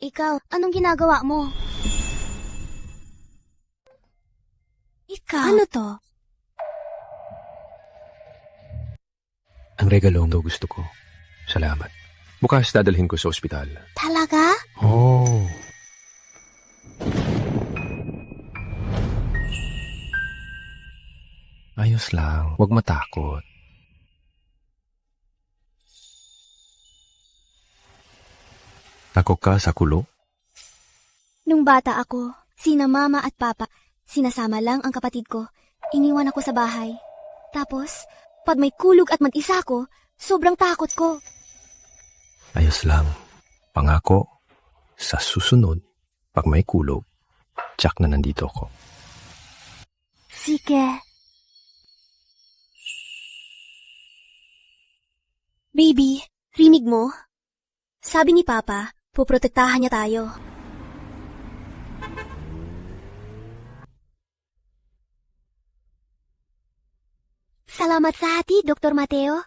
Ikaw, anong ginagawa mo? Ikaw? Ano to? Ang regalo daw gusto ko. Salamat. Bukas dadalhin ko sa ospital. Talaga? Oh. Ayos lang. Huwag matakot. Takot ka sa kulo? Nung bata ako, sina mama at papa, sinasama lang ang kapatid ko. Iniwan ako sa bahay. Tapos, pag may kulog at mag-isa ko, sobrang takot ko. Ayos lang. Pangako, sa susunod, pag may kulog, tsak na nandito ako. Sige. Baby, rinig mo? Sabi ni Papa, puprotektahan niya tayo. Salamat sa hati, Dr. Mateo.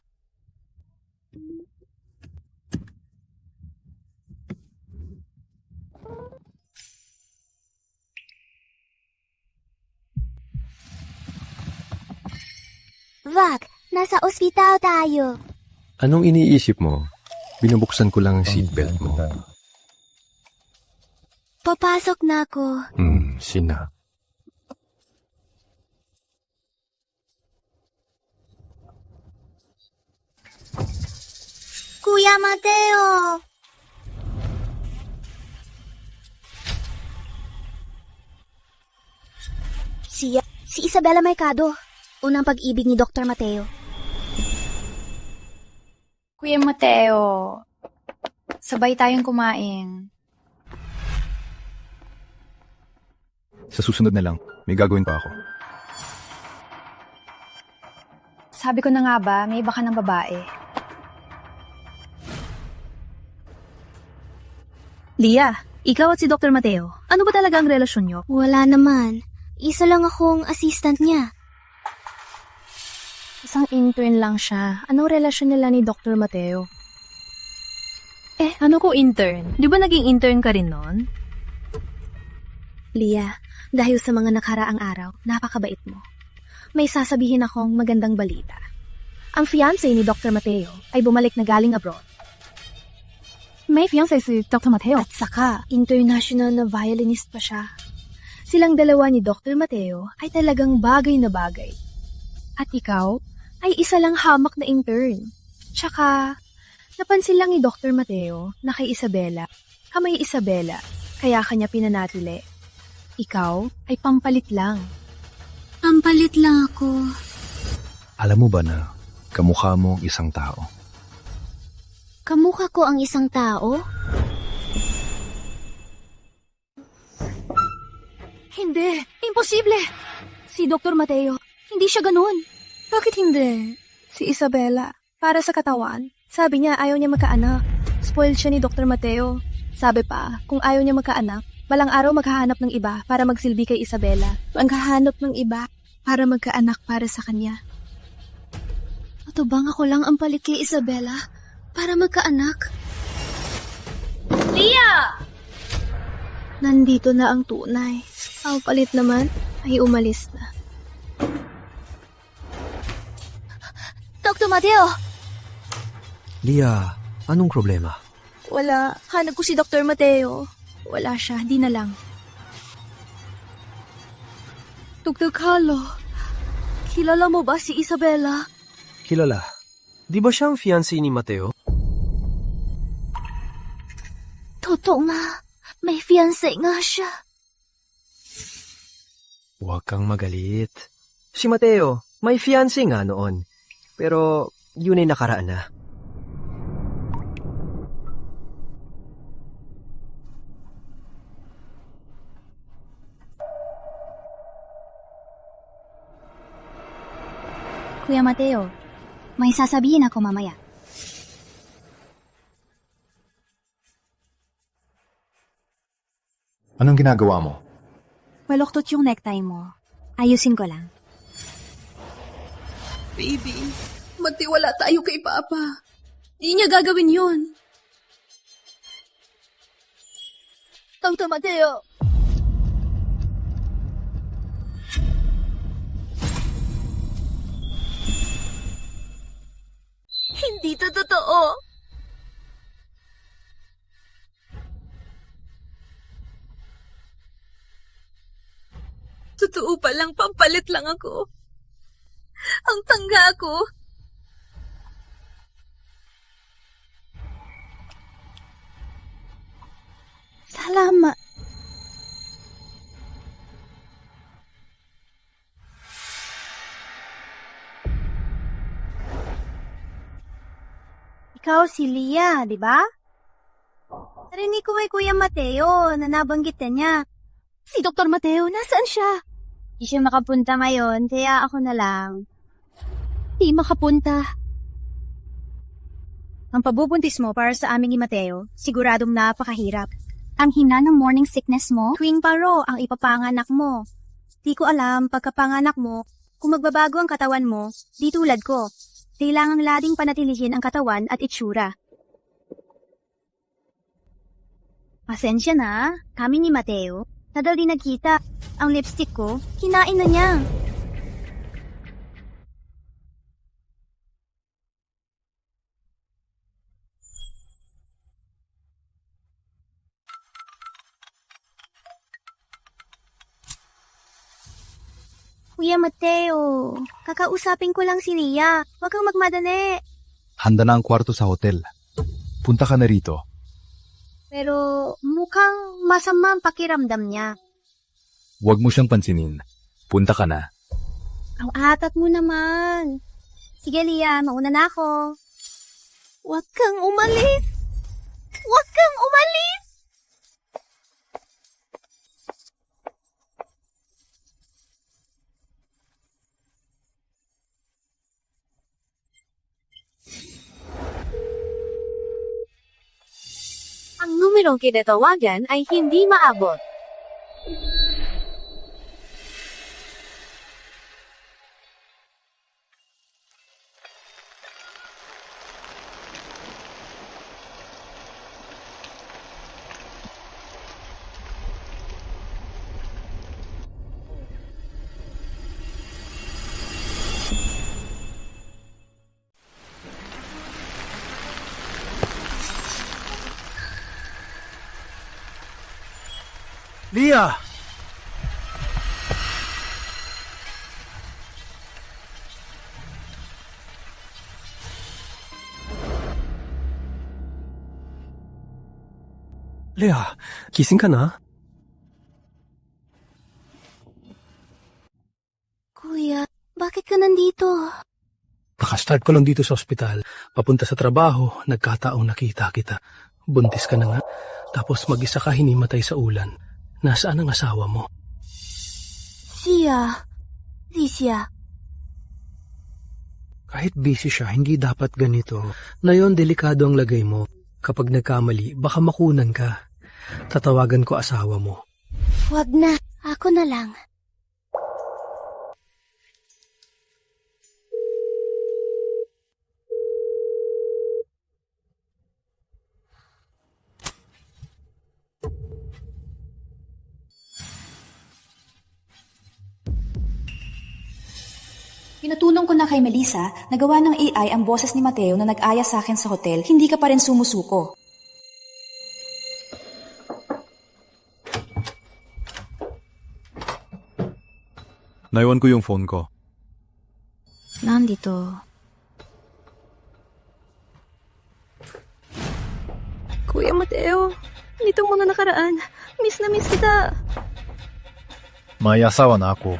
Vak, nasa ospital tayo. Anong iniisip mo? Binubuksan ko lang ang seatbelt mo. Papasok na ako. Sina. Kuya Mateo! Si Isabela Mercado, unang pag-ibig ni Dr. Mateo. Kuya Mateo, sabay tayong kumain. Sa susunod na lang, may gagawin pa ako. Sabi ko na nga ba, may iba ka ng babae. Lia, ikaw at si Dr. Mateo, ano ba talaga ang relasyon nyo? Wala naman. Isa lang akong assistant niya. Isang intern lang siya. Anong relasyon nila ni Dr. Mateo? Ano ko intern? Di ba naging intern ka rin nun? Lia, dahil sa mga nakaraang araw, napakabait mo. May sasabihin akong magandang balita. Ang fiancé ni Dr. Mateo ay bumalik na galing abroad. May fiancé si Dr. Mateo. At saka, international na violinist pa siya. Silang dalawa ni Dr. Mateo ay talagang bagay na bagay. At ikaw ay isa lang hamak na intern. Tsaka, napansin lang ni Dr. Mateo na kay Isabela, kamay Isabela, kaya kanya pinanatili. Ikaw ay pampalit lang. Pampalit lang ako. Alam mo ba na kamukha mo ang isang tao? Kamukha ko ang isang tao? Hindi! Imposible! Si Dr. Mateo, hindi siya ganun. Bakit hindi? Si Isabela, para sa katawan, sabi niya ayaw niya magkaanak. Spoiled siya ni Dr. Mateo. Sabi pa, kung ayaw niya magkaanak, balang araw maghahanap ng iba para magsilbi kay Isabela. Maghahanap ng iba para magkaanak para sa kanya. Ito bang ako lang ang palit kay Isabela para magkaanak? Lia! Nandito na ang tunay. Ang palit naman ay umalis na. Dr. Mateo! Lia, anong problema? Wala. Hanap ko si Dr. Mateo. Wala siya. Di na lang. Dr. Carlo, kilala mo ba si Isabela? Kilala. Di ba siyang fiancé ni Mateo? Totoo nga. May fiancé nga siya. Huwag kang magalit. Si Mateo, may fiancé nga noon. Pero yun ay nakaraan na. Kuya Mateo, may sasabihin ako mamaya. Anong ginagawa mo? Maluktot yung necktie mo. Ayusin ko lang. Baby, magtiwala tayo kay Papa. Di niya gagawin yun. Dr. Mateo! Hindi to totoo. Totoo palang pampalit lang ako. Ang tangga ko. Salamat. Ikaw si Lia, di ba? Narinig ko kay Kuya Mateo na nabanggit niya. Si Dr. Mateo, nasaan siya? Di siya makapunta ngayon, kaya ako na lang. Di makapunta. Ang pabubuntis mo para sa amin ni Mateo, siguradong napakahirap. Ang hina ng morning sickness mo, tuwing paro ang ipapanganak mo. Di ko alam pagkapanganak mo, kung magbabago ang katawan mo, di tulad ko. Kailangang lading panatilihin ang katawan at itsura. Pasensya na, kami ni Mateo, nadal din nagkita. Ang lipstick ko, kinain na niya. Kuya Mateo, kakausapin ko lang si Lia. Huwag kang magmadali. Handa na ang kwarto sa hotel. Punta ka na rito. Pero mukhang masama ang pakiramdam niya. Huwag mo siyang pansinin. Punta ka na. Ang atat mo naman. Sige, Lia, mauna na ako. Huwag kang umalis! Huwag kang umalis! Ang numerong kinatawagan ay hindi maabot. Lia! Lia, gising ka na? Kuya, bakit ka nandito? Nakastart ko lang dito sa ospital. Papunta sa trabaho, nagkataong nakita kita. Buntis ka na nga. Tapos mag-isa ka hinimatay sa ulan. Nasaan ang asawa mo? Siya. Di siya. Kahit busy siya, hindi dapat ganito. Na yon, delikado ang lagay mo. Kapag nagkamali, baka makunan ka. Tatawagan ko asawa mo. Wag na. Ako na lang. Pinatulong ko na kay Melissa na gawa ng AI ang boses ni Mateo na nag-aya sa akin sa hotel, hindi ka pa rin sumusuko. Naiwan ko yung phone ko. Nandito. Kuya Mateo, nitong mga nakaraan, miss na miss kita. May asawa na ako.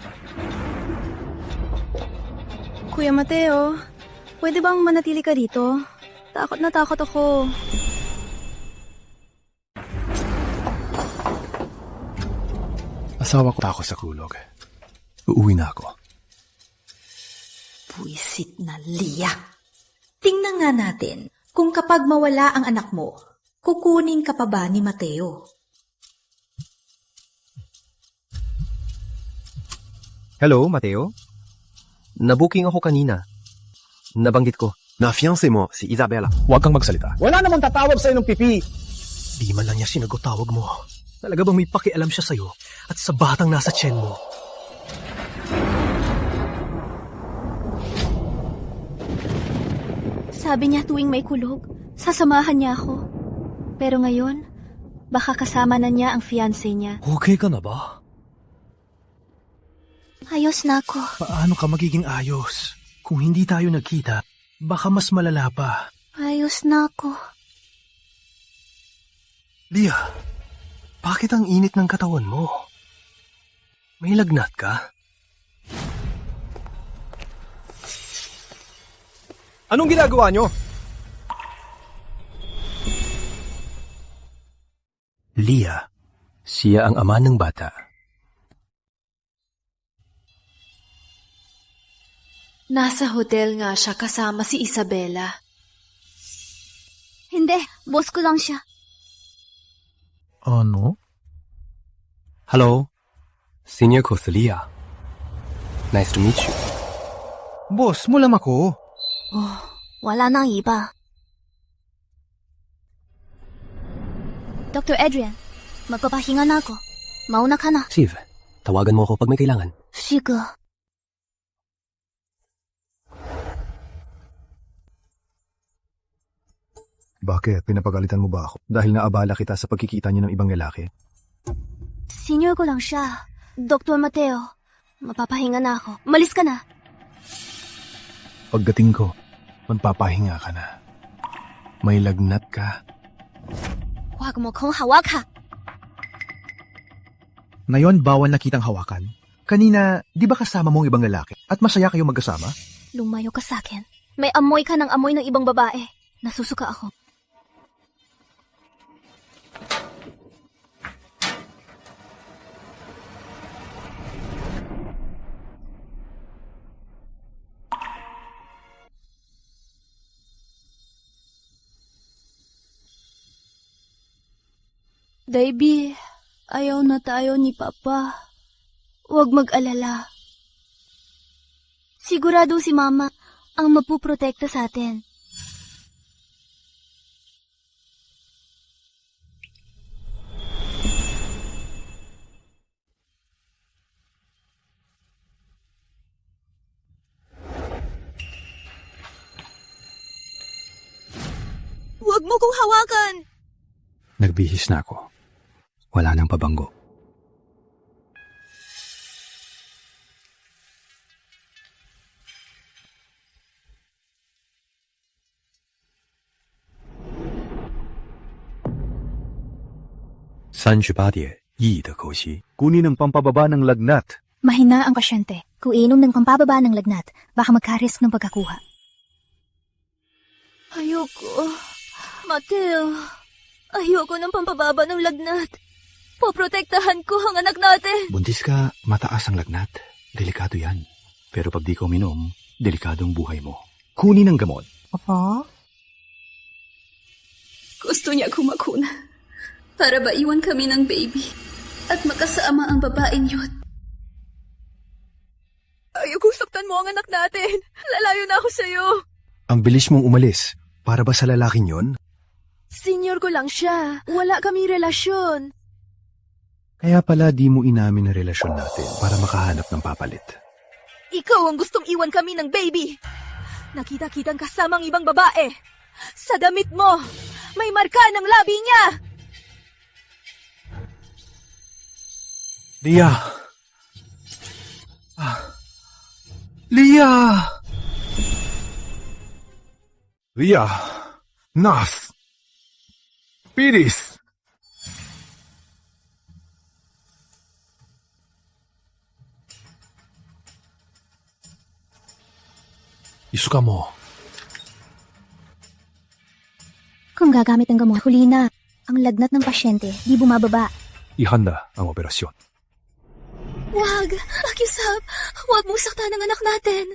Kuya Mateo, pwede bang manatili ka dito? Takot na takot ako. Asawa ko ako sa kulog. Uuwi na ako. Puwisit na Lia. Tingnan nga natin kung kapag mawala ang anak mo, kukunin ka pa ba ni Mateo? Hello, Mateo? Nabuking ako kanina. Nabanggit ko. Na-fiancé mo, si Isabella. Huwag kang magsalita. Wala namang tatawag sa'yo ng pipi. Di man lang niya sinagot tawag mo. Talaga bang may pakialam siya sa'yo at sa batang nasa tiyan mo? Sabi niya tuwing may kulog, sasamahan niya ako. Pero ngayon, baka kasama na niya ang fiancé niya. Okay ka na ba? Ayos na ako. Paano ka magiging ayos? Kung hindi tayo nagkita, baka mas malala pa. Ayos na ako. Lia, bakit ang init ng katawan mo? May lagnat ka? Anong ginagawa nyo? Lia, siya ang ama ng bata. Nasa hotel nga siya kasama si Isabella. Hindi, boss ko lang siya. Ano? Hello, senior ko si Lia. Nice to meet you. Boss, mo lang ako. Oh, wala nang iba. Dr. Adrian, magpapahinga na ako. Mauna ka na. Steve, tawagan mo ako pag may kailangan. Sige. Bakit? Pinapagalitan mo ba ako? Dahil naabala kita sa pagkikita niyo ng ibang lalaki? Senior ko lang siya. Dr. Mateo, mapapahinga na ako. Malis ka na. Pagdating ko, magpapahinga ka na. May lagnat ka. Huwag mo kong hawakan. Ngayon, bawal na kitang hawakan. Kanina, di ba kasama mo ang ibang lalaki at masaya kayo magkasama? Lumayo ka sa akin. May amoy ka ng amoy ng ibang babae. Nasusuka ako. Baby, ayaw na tayo ni Papa. Huwag mag-alala. Sigurado si Mama ang mapuprotekta sa atin. Huwag mo kong hawakan! Nagbihis na ako. Wala nang pabango. Kunin ang pampababa ng lagnat. Mahina ang pasyente. Kung inom ng pampababa ng lagnat, baka magka-risk ng pagkakuha. Ayoko. Mateo, ayoko ng pampababa ng lagnat. Poprotektahan ko ang anak natin. Buntis ka, mataas ang lagnat. Delikado yan. Pero pag di ka uminom, delikado ang buhay mo. Kunin ang gamot. Opo? Gusto niya kumakuna. Para ba iwan kami ng baby at makasama ang babaeng yun? Ayoko saktan mo ang anak natin. Lalayo na ako sa'yo. Ang bilis mong umalis. Para ba sa lalaking yon? Senior ko lang siya. Wala kami relasyon. Kaya pala di mo inamin ang relasyon natin para makahanap ng papalit. Ikaw ang gustong iwan kami ng baby. Nakita-kitang kasamang ibang babae. Sa damit mo, may marka ng labi niya. Lia! Lia! Lia! Nas! Piris! Isuka mo. Kung gagamit ng gamot, huli na. Ang lagnat ng pasyente, di bumababa. Ihanda ang operasyon. Wag! Pakiusap! Huwag mong saktan ang anak natin!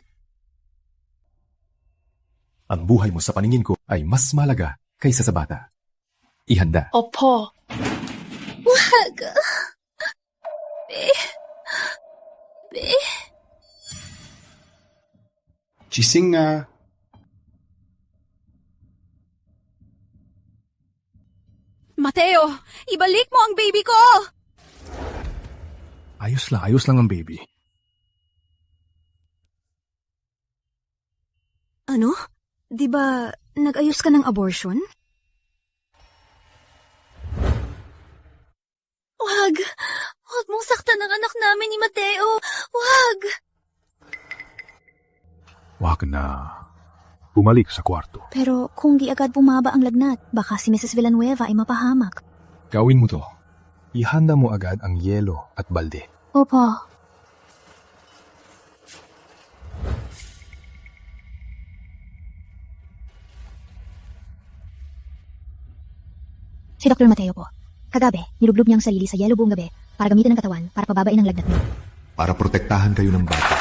Ang buhay mo sa paningin ko ay mas malaga kaysa sa bata. Ihanda. Opo. Wag! Gising na. Mateo! Ibalik mo ang baby ko! Ayos lang ang baby. Ano? Di ba nag-ayos ka ng abortion? Wag! Huwag mong saktan ang anak namin ni Mateo! Wag! Wag na. Bumalik sa kwarto. Pero kung di agad bumaba ang lagnat, baka si Mrs. Villanueva ay mapahamak. Gawin mo to. Ihanda mo agad ang yelo at balde. Opo. Si Dr. Mateo po. Kagabi, nilublob niya ang sarili sa yelo buong gabi para gamitin ang katawan para pababain ang lagnat niya. Para protektahan kayo ng bata,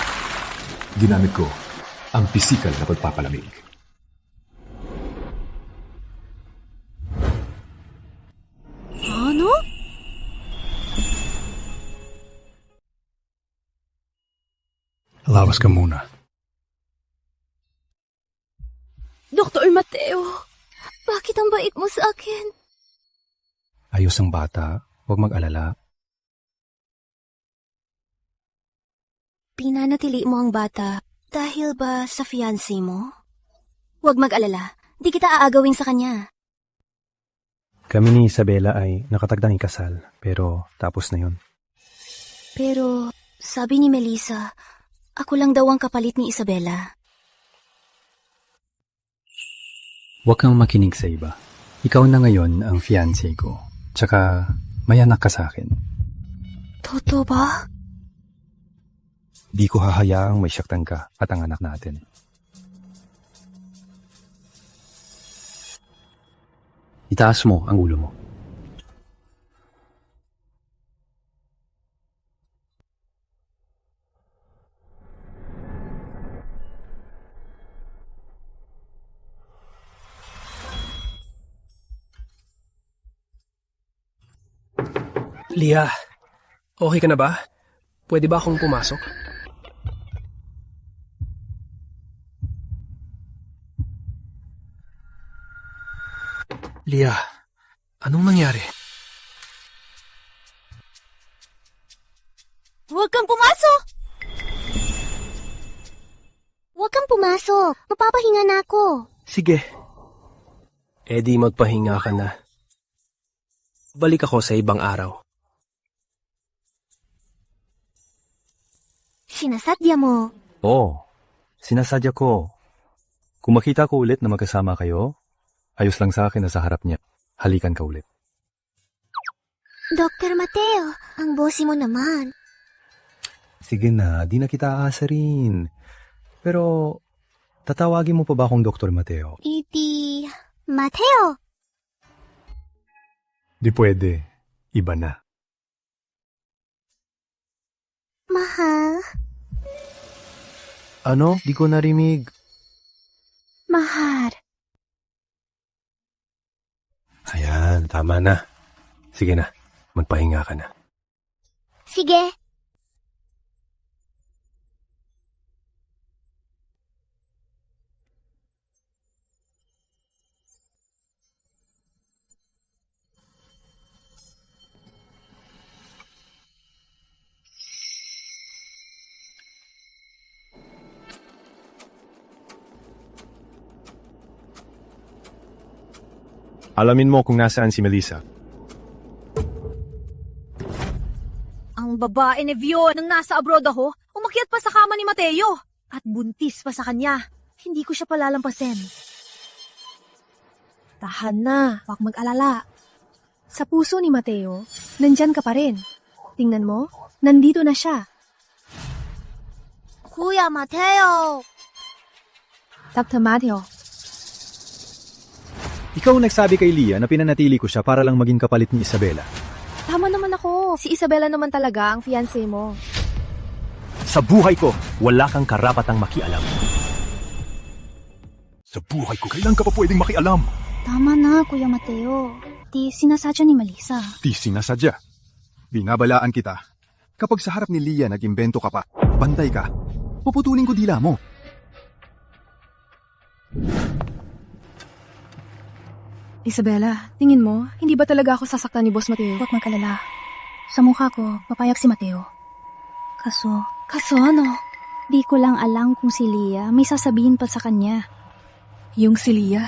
ginamit ko ang pisikal na pagpapalamig. Ano? Lawas ka muna. Dr. Mateo, bakit ang bait mo sa akin? Ayos ang bata, huwag mag-alala. Pinanatili mo ang bata dahil ba sa fiancé mo? Huwag mag-alala, di kita aagawin sa kanya. Kami ni Isabela ay nakatagdang ikasal, pero tapos na yon. Pero sabi ni Melissa, ako lang daw ang kapalit ni Isabela. Huwag kang makinig sa iba. Ikaw na ngayon ang fiancé ko. Tsaka may anak ka sa akin. Totoo ba? Di ko hahayaang may saktan ka at ang anak natin. Itaas mo ang ulo mo. Lia, okay ka na ba? Pwede ba akong pumasok? Lia, anong nangyari? Huwag kang pumasok! Huwag kang pumasok. Mapapahinga na ako. Sige. Eddie, magpahinga ka na. Balik ako sa ibang araw. Sinasadya mo. Oo, sinasadya ko. Kung makita ko ulit na magkasama kayo, ayos lang sa akin na sa harap niya. Halikan ka ulit. Dr. Mateo, ang bossy mo naman. Sige na, di na kita aasarin. Pero, tatawagin mo pa ba akong Dr. Mateo? Iti... Mateo! Di pwede. Iba na. Mahal? Ano? Di ko narinig. Mahal. Ayan, tama na. Sige na, magpahinga ka na. Sige. Alamin mo kung nasaan si Melissa. Ang babae ni Vio nang nasa abroad ako, umakyat pa sa kama ni Mateo. At buntis pa sa kanya. Hindi ko siya palalampasin. Tahan na, huwag mag-alala. Sa puso ni Mateo, nandyan ka pa rin. Tingnan mo, nandito na siya. Kuya Mateo! Dr. Mateo. Ikaw nagsabi kay Lia na pinanatili ko siya para lang maging kapalit ni Isabela. Tama naman ako. Si Isabela naman talaga ang fiancé mo. Sa buhay ko, wala kang karapatang makialam. Sa buhay ko, kailan ka pa pwedeng makialam? Tama na, Kuya Mateo. Di sinasadya ni Melissa. Di sinasadya. Binabalaan kita. Kapag sa harap ni Lia nag-imbento ka pa, bantay ka, puputulin ko dila mo. Isabela, tingin mo, hindi ba talaga ako sasaktan ni Boss Mateo? Huwag magkalala. Sa mukha ko, papayag si Mateo. Kaso ano? Di ko lang alam kung si Lia may sasabihin pa sa kanya. Yung si Lia,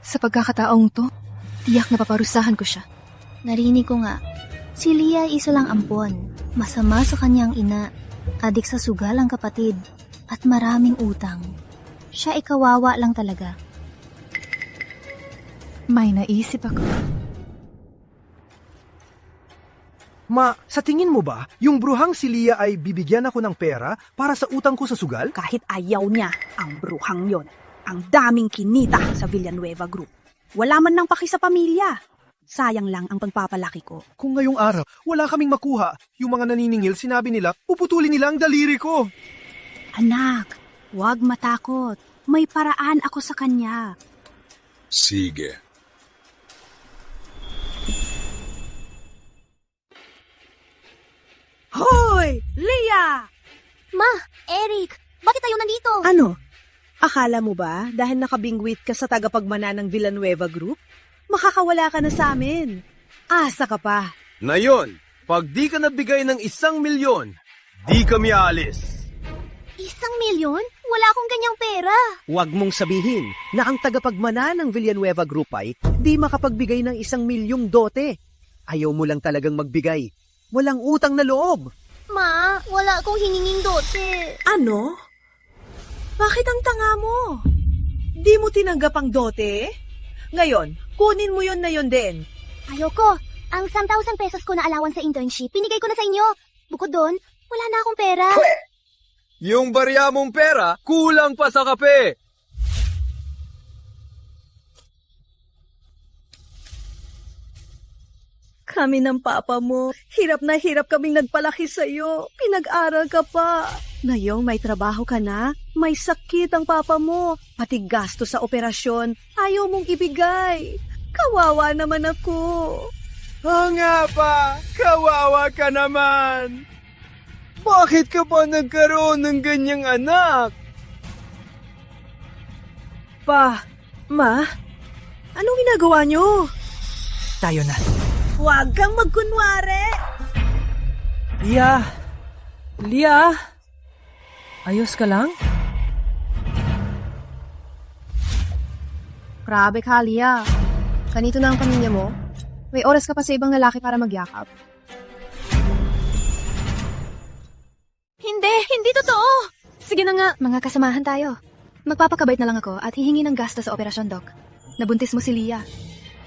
sa pagkakataong to, tiyak na paparusahan ko siya. Narinig ko nga, si Lia ay isa lang ampon. Masama sa kanyang ina, adik sa sugal ang kapatid, at maraming utang. Siya ay kawawa lang talaga. May naisip ako. Ma, sa tingin mo ba, yung bruhang si Lia ay bibigyan ako ng pera para sa utang ko sa sugal? Kahit ayaw niya, ang bruhang yon, ang daming kinita sa Villanueva Group. Wala man nang paki sa pamilya. Sayang lang ang pagpapalaki ko. Kung ngayong araw, wala kaming makuha, yung mga naniningil, sinabi nila, puputulin nila ang daliri ko. Anak, huwag matakot. May paraan ako sa kanya. Sige. Hoy! Lia! Ma, Eric, bakit tayo nandito? Ano? Akala mo ba, dahil nakabingwit ka sa tagapagmana ng Villanueva Group, makakawala ka na sa amin? Asa ka pa. Na yun, pag di ka nabigay ng 1 milyon, di kami aalis. 1 milyon? Wala akong ganyang pera. Huwag mong sabihin na ang tagapagmana ng Villanueva Group ay di makapagbigay ng 1 milyong dote. Ayaw mo lang talagang magbigay. Walang utang na loob. Ma, wala akong hininging dote. Ano? Bakit ang tanga mo? Di mo tinanggap ang dote? Ngayon, kunin mo yon na yon din. Ayoko. Ang 1,000 pesos ko na allowance sa internship, pinigay ko na sa inyo. Bukod doon, wala na akong pera. Yung barya mong pera, kulang pa sa kape! Kami ng papa mo, hirap na hirap kaming nagpalaki sa'yo. Pinag-aral ka pa. Ngayong may trabaho ka na, may sakit ang papa mo. Pati gasto sa operasyon, ayaw mong ibigay. Kawawa naman ako. Oo nga pa, kawawa ka naman. Bakit ka pa nagkaroon ng ganyang anak? Pa, ma, anong ginagawa nyo? Tayo na. Huwag kang magkunwari. Lia? Ayos ka lang? Grabe ka, Lia. Ganito na ang pamilya mo? May oras ka pa sa ibang lalaki para magyakap. Hindi totoo! Sige na nga, mga kasamahan tayo. Magpapakabait na lang ako at hihingi ng gasto sa operasyon, Doc. Nabuntis mo si Lia.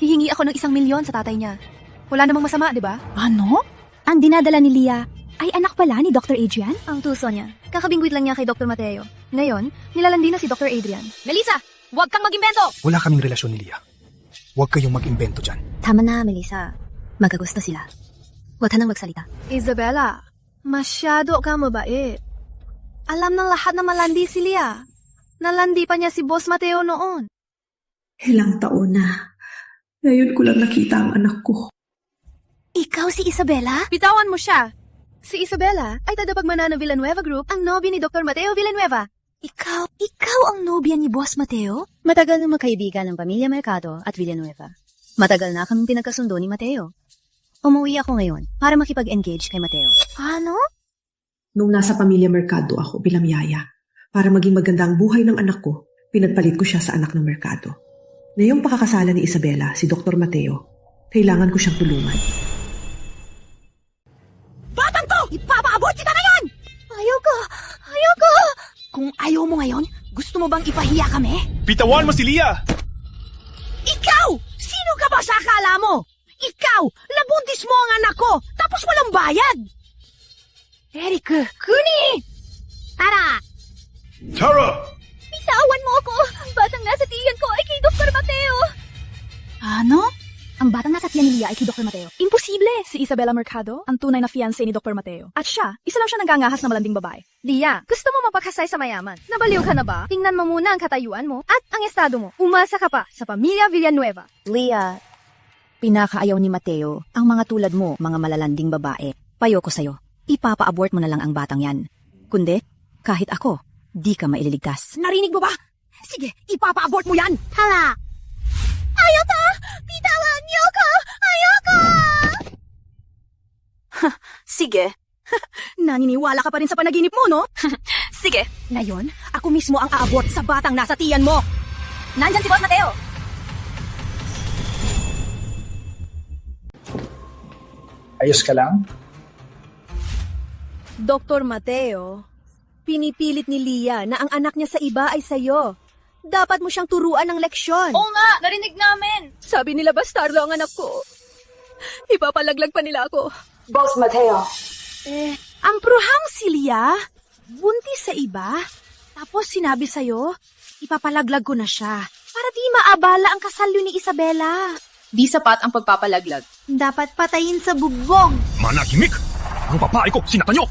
Hihingi ako ng 1 milyon sa tatay niya. Wala namang masama, di ba? Ano? Ang dinadala ni Lia ay anak pala ni Dr. Adrian? Ang tuso niya. Kakabingwit lang niya kay Dr. Mateo. Ngayon, nilalandi na si Dr. Adrian. Melissa, huwag kang mag-imbento! Wala kaming relasyon ni Lia. Huwag kayong mag-imbento dyan. Tama na, Melissa. Magkagusto sila. Huwag ka nang magsalita. Isabella, masyado ka mabait. Alam ng lahat na malandi si Lia. Nalandi pa niya si Boss Mateo noon. Ilang taon na. Ngayon ko lang nakita ang anak ko. Ikaw si Isabella? Bitawan mo siya. Si Isabella ay tagapagmana ng Villanueva Group, ang nobya ni Dr. Mateo Villanueva. Ikaw ang nobya ni Boss Mateo? Matagal na magkaibigan ng pamilya Mercado at Villanueva. Matagal na kaming pinagkasundo ni Mateo. Umuwi ako ngayon para makipag-engage kay Mateo. Ano? Nung nasa pamilya Mercado ako bilang yaya, para maging maganda ang buhay ng anak ko, pinagpalit ko siya sa anak ng Mercado. Ngayong pakakasalan ni Isabella, si Dr. Mateo, kailangan ko siyang tulungan. Batang to! Ipapaabot kita ngayon! Ayoko! Kung ayaw mo ngayon, gusto mo bang ipahiya kami? Bitawan mo si Lia! Ikaw! Sino ka ba sa akala mo? Ikaw! Nabuntis mo ang anak ko, tapos walang bayad! Eric! Kuni! Tara! Bitawan mo ako! Batang nasa tiyan ko ay kay Dr. Mateo! Ano? Ang batang nasa tiyan ni Lia ay kay Dr. Mateo. Imposible! Si Isabella Mercado, ang tunay na fiancé ni Dr. Mateo. At siya, isa lang siya nagangahas na malanding babae. Lia, gusto mo mapakasay sa mayaman? Nabaliw ka na ba? Tingnan mo muna ang katayuan mo at ang estado mo. Umasa ka pa sa pamilya Villanueva. Lia, pinakaayaw ni Mateo ang mga tulad mo, mga malalanding babae. Payo ko sa'yo, ipapa-abort mo na lang ang batang yan. Kundi, kahit ako, di ka maililigtas. Narinig mo ba? Sige, ipapa-abort mo yan! Hala! Ayoko! Bitawan niyo ko! Ayoko! Sige. Naniniwala ka pa rin sa panaginip mo, no? Sige, ngayon, ako mismo ang aabort sa batang nasa tiyan mo. Nandyan si Boss Mateo. Ayos ka lang? Dr. Mateo, pinipilit ni Lia na ang anak niya sa iba ay sa'yo. Dapat mo siyang turuan ng leksyon. Oo nga, narinig namin. Sabi nila bastardo ang anak ko. Ipapalaglag pa nila ako. Boss Mateo. Ang pruhang si Lia, buntis sa iba, tapos sinabi sa'yo, ipapalaglag ko na siya para di maabala ang kasal ni Isabella. Di sapat ang pagpapalaglag. Dapat patayin sa bugbog. Manahimik! Ang babae ko, sinata nyo!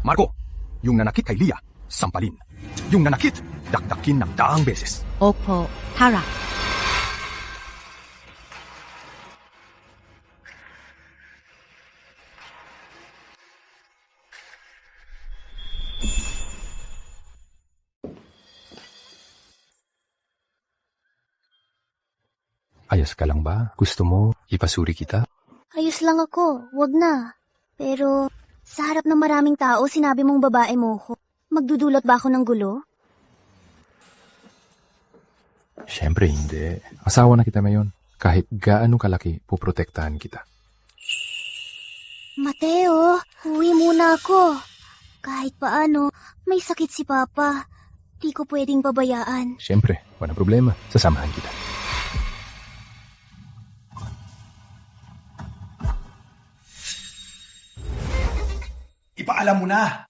Marco, yung nanakit kay Lia, sampalin. Yung nanakit, dakdakin ng 100 beses. Opo, Tara. Ayos ka lang ba? Gusto mo ipasuri kita? Ayos lang ako, wag na. Pero sa harap ng maraming tao, sinabi mong babae mo ko. Magdudulot ba ako ng gulo? Siyempre hindi. Asawa na kita ngayon. Kahit gaano kalaki, puprotektahan kita. Mateo, uwi muna ako. Kahit paano, may sakit si Papa. Di ko pwedeng pabayaan. Siyempre, walang problema. Sasamahan kita. Ipaalam mo na!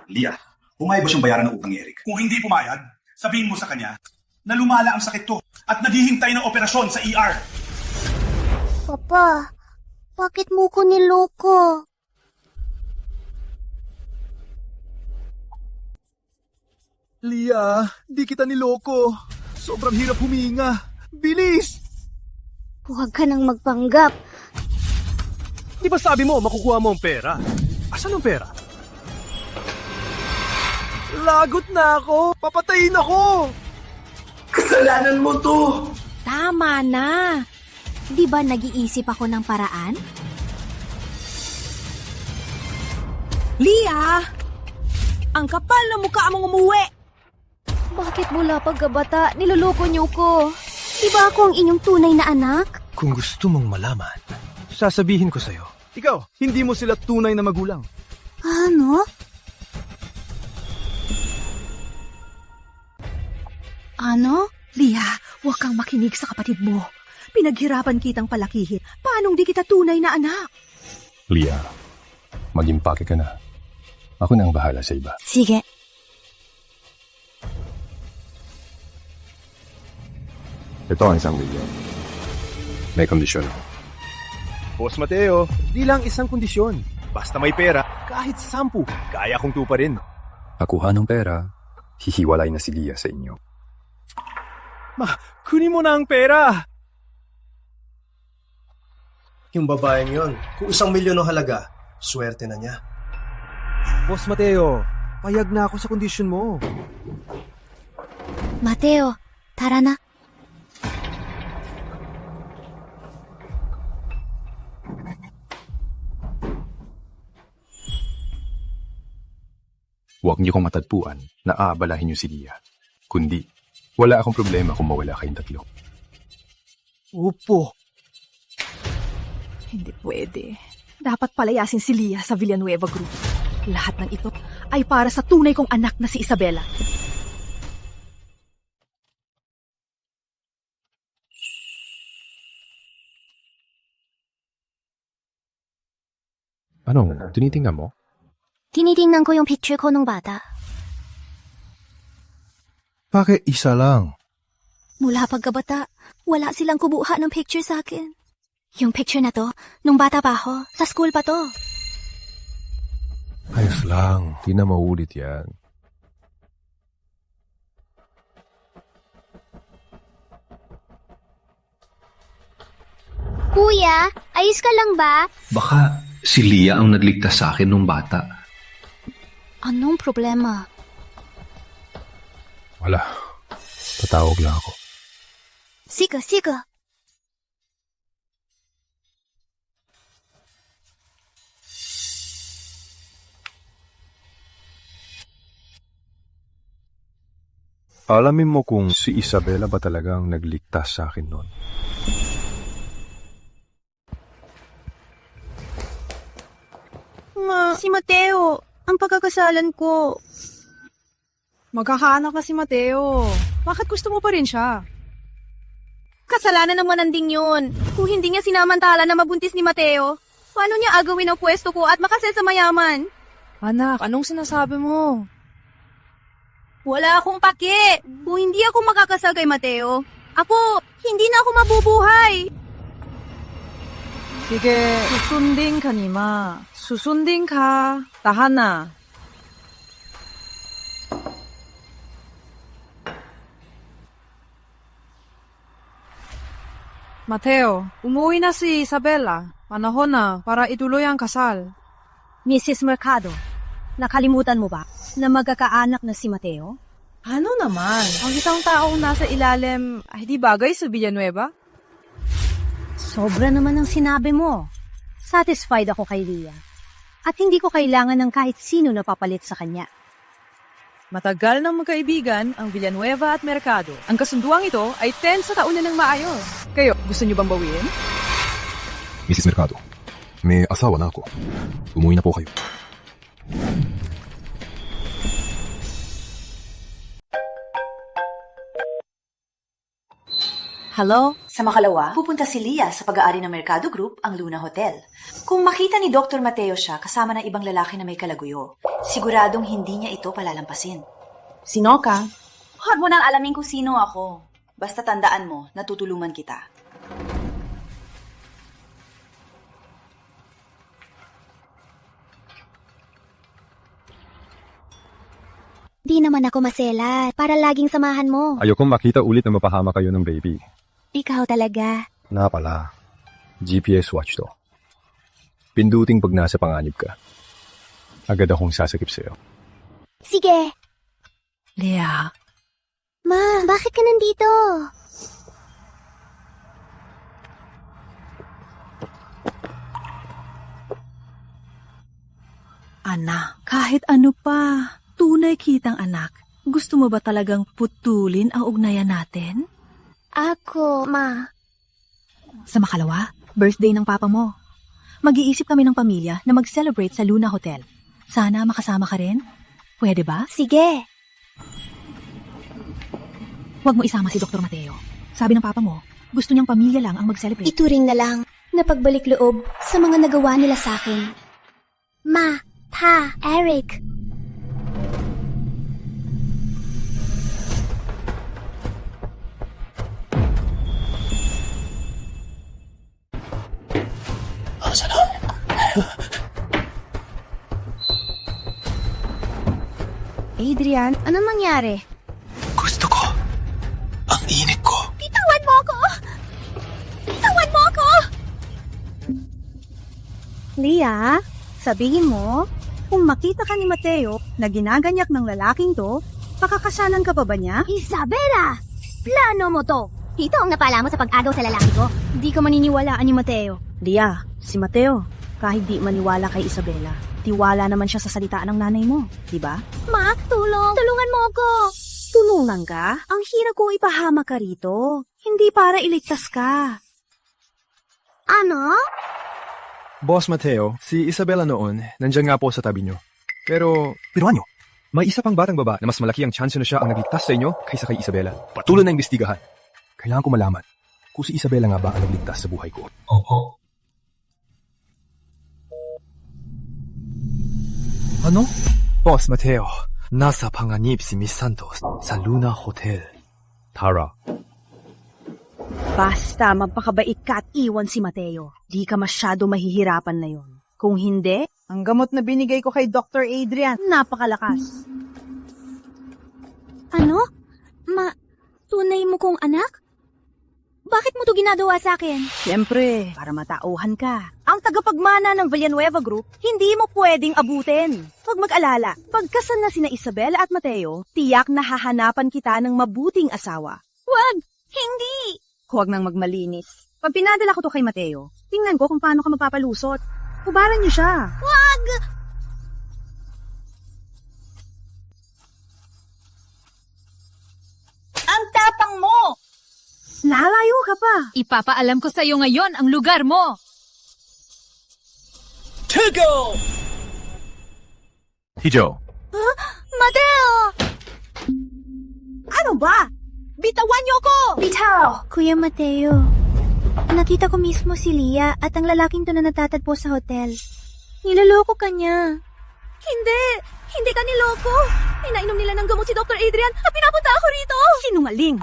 Lia, pumayag ba siyang bayaran ng utang ni Eric? Kung hindi pumayag, sabihin mo sa kanya na lumala ang sakit ko at naghihintay ng operasyon sa ER. Papa, bakit mo ko niloko? Lia, di kita niloko. Sobrang hirap huminga. Bilis! Huwag ka nang magpanggap. Di ba sabi mo makukuha mo ang pera? Asan ang pera? Lagot na ako! Papatayin ako! Kasalanan mo to! Tama na. Di ba nag-iisip ako ng paraan? Lia! Ang kapal na mukha mong umuwi! Bakit mula pagkabata niloloko niyo ko? Di ba ako ang inyong tunay na anak? Kung gusto mong malaman, sasabihin ko sa'yo. Ikaw, hindi mo sila tunay na magulang. Ano? Ano? Lia, huwag kang makinig sa kapatid mo. Pinaghirapan kitang palakihin. Paanong di kita tunay na anak? Lia, mag-impake ka na. Ako na ang bahala sa iba. Sige. Ito ang isang milyon. May kondisyon ako. Boss Mateo, di lang isang kondisyon. Basta may pera, kahit 10, kaya kong tuparin. Pakuha ng pera, hihiwalay na si Lia sa inyo. Kunin mo na ang pera! Yung babaeng yon, kung 1 milyon ang halaga, swerte na niya. Boss Mateo, payag na ako sa kondisyon mo. Mateo, tara na. Huwag niyo kong matagpuan na aabalahin niyo si Lia. Kundi, wala akong problema kung mawala kayong tatlo. Upo. Hindi pwede. Dapat palayasin si Lia sa Villanueva Group. Lahat ng ito ay para sa tunay kong anak na si Isabela. Anong tinitingnan mo? Tinitingnan ko yung picture ko nung bata. Bakit isa lang? Mula pagkabata, wala silang kubuha ng picture sa akin. Yung picture na to, nung bata pa ako, sa school pa to. Ayos lang. Di na maulit yan. Kuya, ayos ka lang ba? Baka si Lia ang nagligtas sa akin nung bata. Anong problema? Wala. Tatawag lang ako. Sige. Alamin mo kung si Isabela ba talagang nagligtas sa akin noon. Si Mateo, ang pagkakasalan ko. Magkakaanak na si Mateo. Bakit gusto mo pa rin siya? Kasalanan ng mananding yun. Kung hindi niya sinamantala na mabuntis ni Mateo, paano niya agawin ang pwesto ko at makasal sa mayaman? Anak, anong sinasabi mo? Wala akong pake. Kung hindi ako makakasal kay Mateo, hindi na ako mabubuhay. Sige, susundin ka ni Ma. Susundin ka. Tahan na. Mateo, umuwi na si Isabela. Panahon na para ituloy ang kasal. Mrs. Mercado, nakalimutan mo ba na magkakaanak na si Mateo? Ano naman? Ang isang taong nasa ilalim ay di bagay sa Villanueva? Sobra naman ang sinabi mo. Satisfied ako kay Lia. At hindi ko kailangan ng kahit sino na papalit sa kanya. Matagal nang magkaibigan ang Villanueva at Mercado. Ang kasunduang ito ay 10 sa taon na ng maayos. Kayo, gusto niyo bang bawiin? Mrs. Mercado, may asawa na ako. Umuwi na po kayo. Hello? Sa makalawa, pupunta si Leah sa pag-aari ng Mercado Group, ang Luna Hotel. Kung makita ni Dr. Mateo siya kasama ng ibang lalaki na may kalaguyo, siguradong hindi niya ito palalampasin. Sino ka? Huwag mo nang alamin kung sino ako. Basta tandaan mo, natutulungan kita. Di naman ako masela para laging samahan mo. Ayokong makita ulit na mapahama kayo ng baby. Ikaw talaga. Na pala, GPS watch to. Pinduting pag nasa panganib ka. Agad akong sasakip sa'yo. Sige. Leah. Ma, bakit ka nandito? Anak, kahit ano pa, tunay kitang anak. Gusto mo ba talagang putulin ang ugnayan natin? Ako, Ma. Sa makalawa, birthday ng papa mo. Mag-iisip kami ng pamilya na mag-celebrate sa Luna Hotel. Sana makasama ka rin? Pwede ba? Sige. Huwag mo isama si Dr. Mateo. Sabi ng papa mo, gusto niyang pamilya lang ang mag-celebrate. Ituring na lang na pagbalik loob sa mga nagawa nila sa akin. Ma, Pa, Eric. Adrian, anong nangyari? Gusto ko. Ang init ko. Bitawan mo ako! Bitawan mo ako! Leah, sabihin mo, kung makita ka ni Mateo na ginaganyak ng lalaking to, pakakasalan ka pa ba niya? Isabela! Plano mo to! Ito ang napala mo sa pag-agaw sa lalaki ko. Di ka maniniwalaan ni Mateo. Leah, si Mateo, kahit di maniwala kay Isabela, tiwala naman siya sa salita ng nanay mo, di ba? Ma, tulong! Tulungan mo ako! Tulungan ka? Ang hirap kong ipahama ka rito. Hindi para iligtas ka. Ano? Boss Mateo, si Isabela noon, nandyan nga po sa tabi nyo. Pero nyo, may isa pang batang baba na mas malaki ang chance na siya ang nagligtas sa inyo kaysa kay Isabela. Patuloy na imbestigahan. Kailangan ko malaman kung si Isabela nga ba ang nagligtas sa buhay ko. Oo. Ano? Boss Mateo, nasa panganib si Miss Santos sa Luna Hotel. Tara. Basta magpakabait ka at iwan si Mateo. Di ka masyado mahihirapan na yon. Kung hindi, ang gamot na binigay ko kay Dr. Adrian, napakalakas. Ano? Ma, tunay mo kong anak? Bakit mo to ginagawa sa akin? Siyempre, para matauhan ka. Ang tagapagmana ng Villanueva Group, hindi mo pwedeng abutin. Huwag mag-alala, pagkasal na sina Isabela at Mateo, tiyak na hahanapan kita ng mabuting asawa. Wag! Hindi! Huwag nang magmalinis. Pag pinadala ko to kay Mateo, tingnan ko kung paano ka magpapalusot. Hubaran niyo siya. Wag! Ang tapang mo! Lalayo ka pa. Ipapaalam ko sa iyo ngayon ang lugar mo. Tugo! Hijo. Huh? Mateo! Ano ba? Bitawan niyo ko! Bitaw! Kuya Mateo, nakita ko mismo si Leah at ang lalaking to na natatagpo sa hotel. Niloloko ka niya. Hindi! Hindi ka niloko! Pinainom nila ng gamot si Dr. Adrian at pinapunta ako rito! Sinungaling!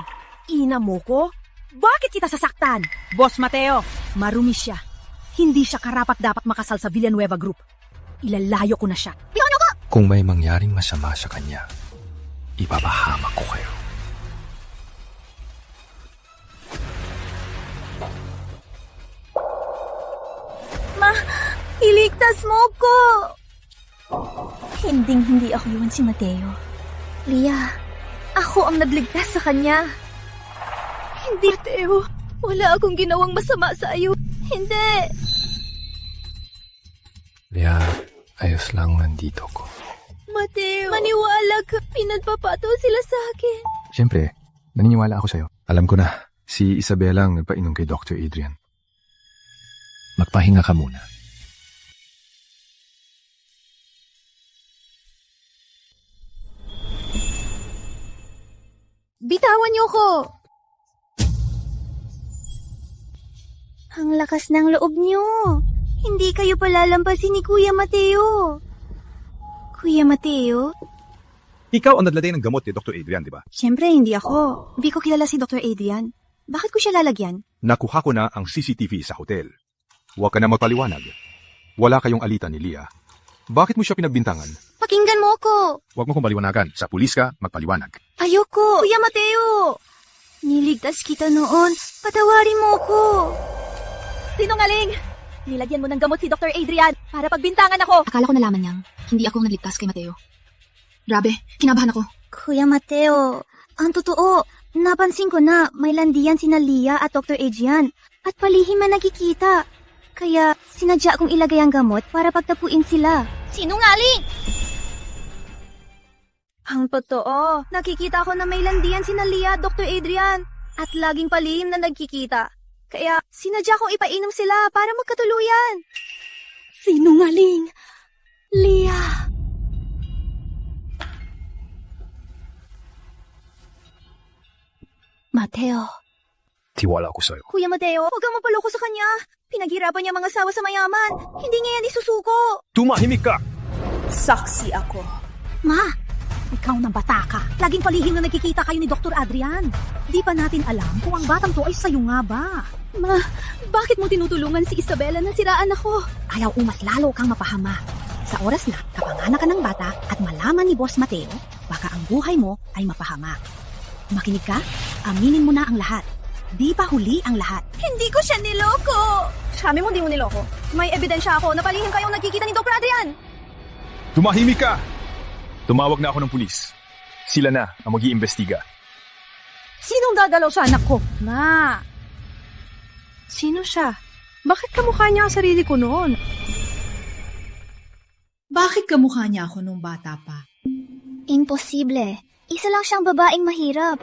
Ina mo ko? Bakit kita sasaktan? Boss Mateo, marumi siya. Hindi siya karapat-dapat makasal sa Villanueva Group. Ilalayo ko na siya. Piyono ko! Kung may mangyaring masama sa kanya, ipapahamak ko kayo. Ma, iligtas mo ko! Hindi ako iwan si Mateo. Leah, ako ang nagligtas sa kanya. Hindi, Mateo. Wala akong ginawang masama sa iyo. Hindi. Leah, ayos lang nandito ko. Mateo, maniwala ka. Pinagpapato sila sa akin. Siyempre, naniniwala ako sa'yo. Alam ko na, si Isabela ang nagpainom kay Dr. Adrian. Magpahinga ka muna. Bitawan niyo ko! Ang lakas ng loob niyo. Hindi kayo palalampasin ni Kuya Mateo. Kuya Mateo? Ikaw ang naglatay ng gamot ni Dr. Adrian, di ba? Siyempre, hindi ako. Hindi ko kilala si Dr. Adrian. Bakit ko siya lalagyan? Nakuha ko na ang CCTV sa hotel. Huwag ka na magpaliwanag. Wala kayong alitan ni Leah. Bakit mo siya pinagbintangan? Pakinggan mo ko. Huwag mo kong paliwanagan. Sa pulis ka, magpaliwanag. Ayoko. Kuya Mateo! Niligtas kita noon. Patawarin mo ko. Sinungaling! Nilagyan mo ng gamot si Dr. Adrian para pagbintangan ako. Akala ko nalaman niyang hindi ako ang nagligtas kay Mateo. Grabe, kinabahan ako. Kuya Mateo, ang totoo, napansin ko na may landian sina Leah at Dr. Adrian at palihim na nagkikita. Kaya sinadya kong ilagay ang gamot para pagtapuin sila. Sinungaling! Ang totoo, nakikita ko na may landian sina Leah at Dr. Adrian at laging palihim na nagkikita. Kaya sinadya kong ipainom sila para magkatuluyan. Sinungaling! Leah! Mateo. Tiwala ako sa'yo. Kuya Mateo, huwag kang mapaloko sa kanya. Pinaghirapan niya mga asawa sa mayaman. Hindi niya yan isusuko. Tumahimik ka! Saksi ako. Ma, ikaw na bata ka. Laging palihim na nagkikita kayo ni Dr. Adrian. Di pa natin alam kung ang batang to ay sayo nga ba. Ma, bakit mo tinutulungan si Isabela na siraan ako? Ayaw mas lalo kang mapahama. Sa oras na kapanganak ka ng bata at malaman ni Boss Mateo, baka ang buhay mo ay mapahama. Makinig ka, aminin mo na ang lahat. Di pa huli ang lahat. Hindi ko siya niloko. Sabi mo di mo niloko. May ebidensya ako na palihim kayong nagkikita ni Dr. Adrian. Tumahimik ka! Tumawag na ako ng pulis. Sila na ang mag-iimbestiga. Sinong dadalaw sa anak ko? Ma! Sino siya? Bakit kamukha niya ang sarili ko noon? Bakit kamukha niya ako nung bata pa? Imposible. Isa lang siyang babaeng mahirap.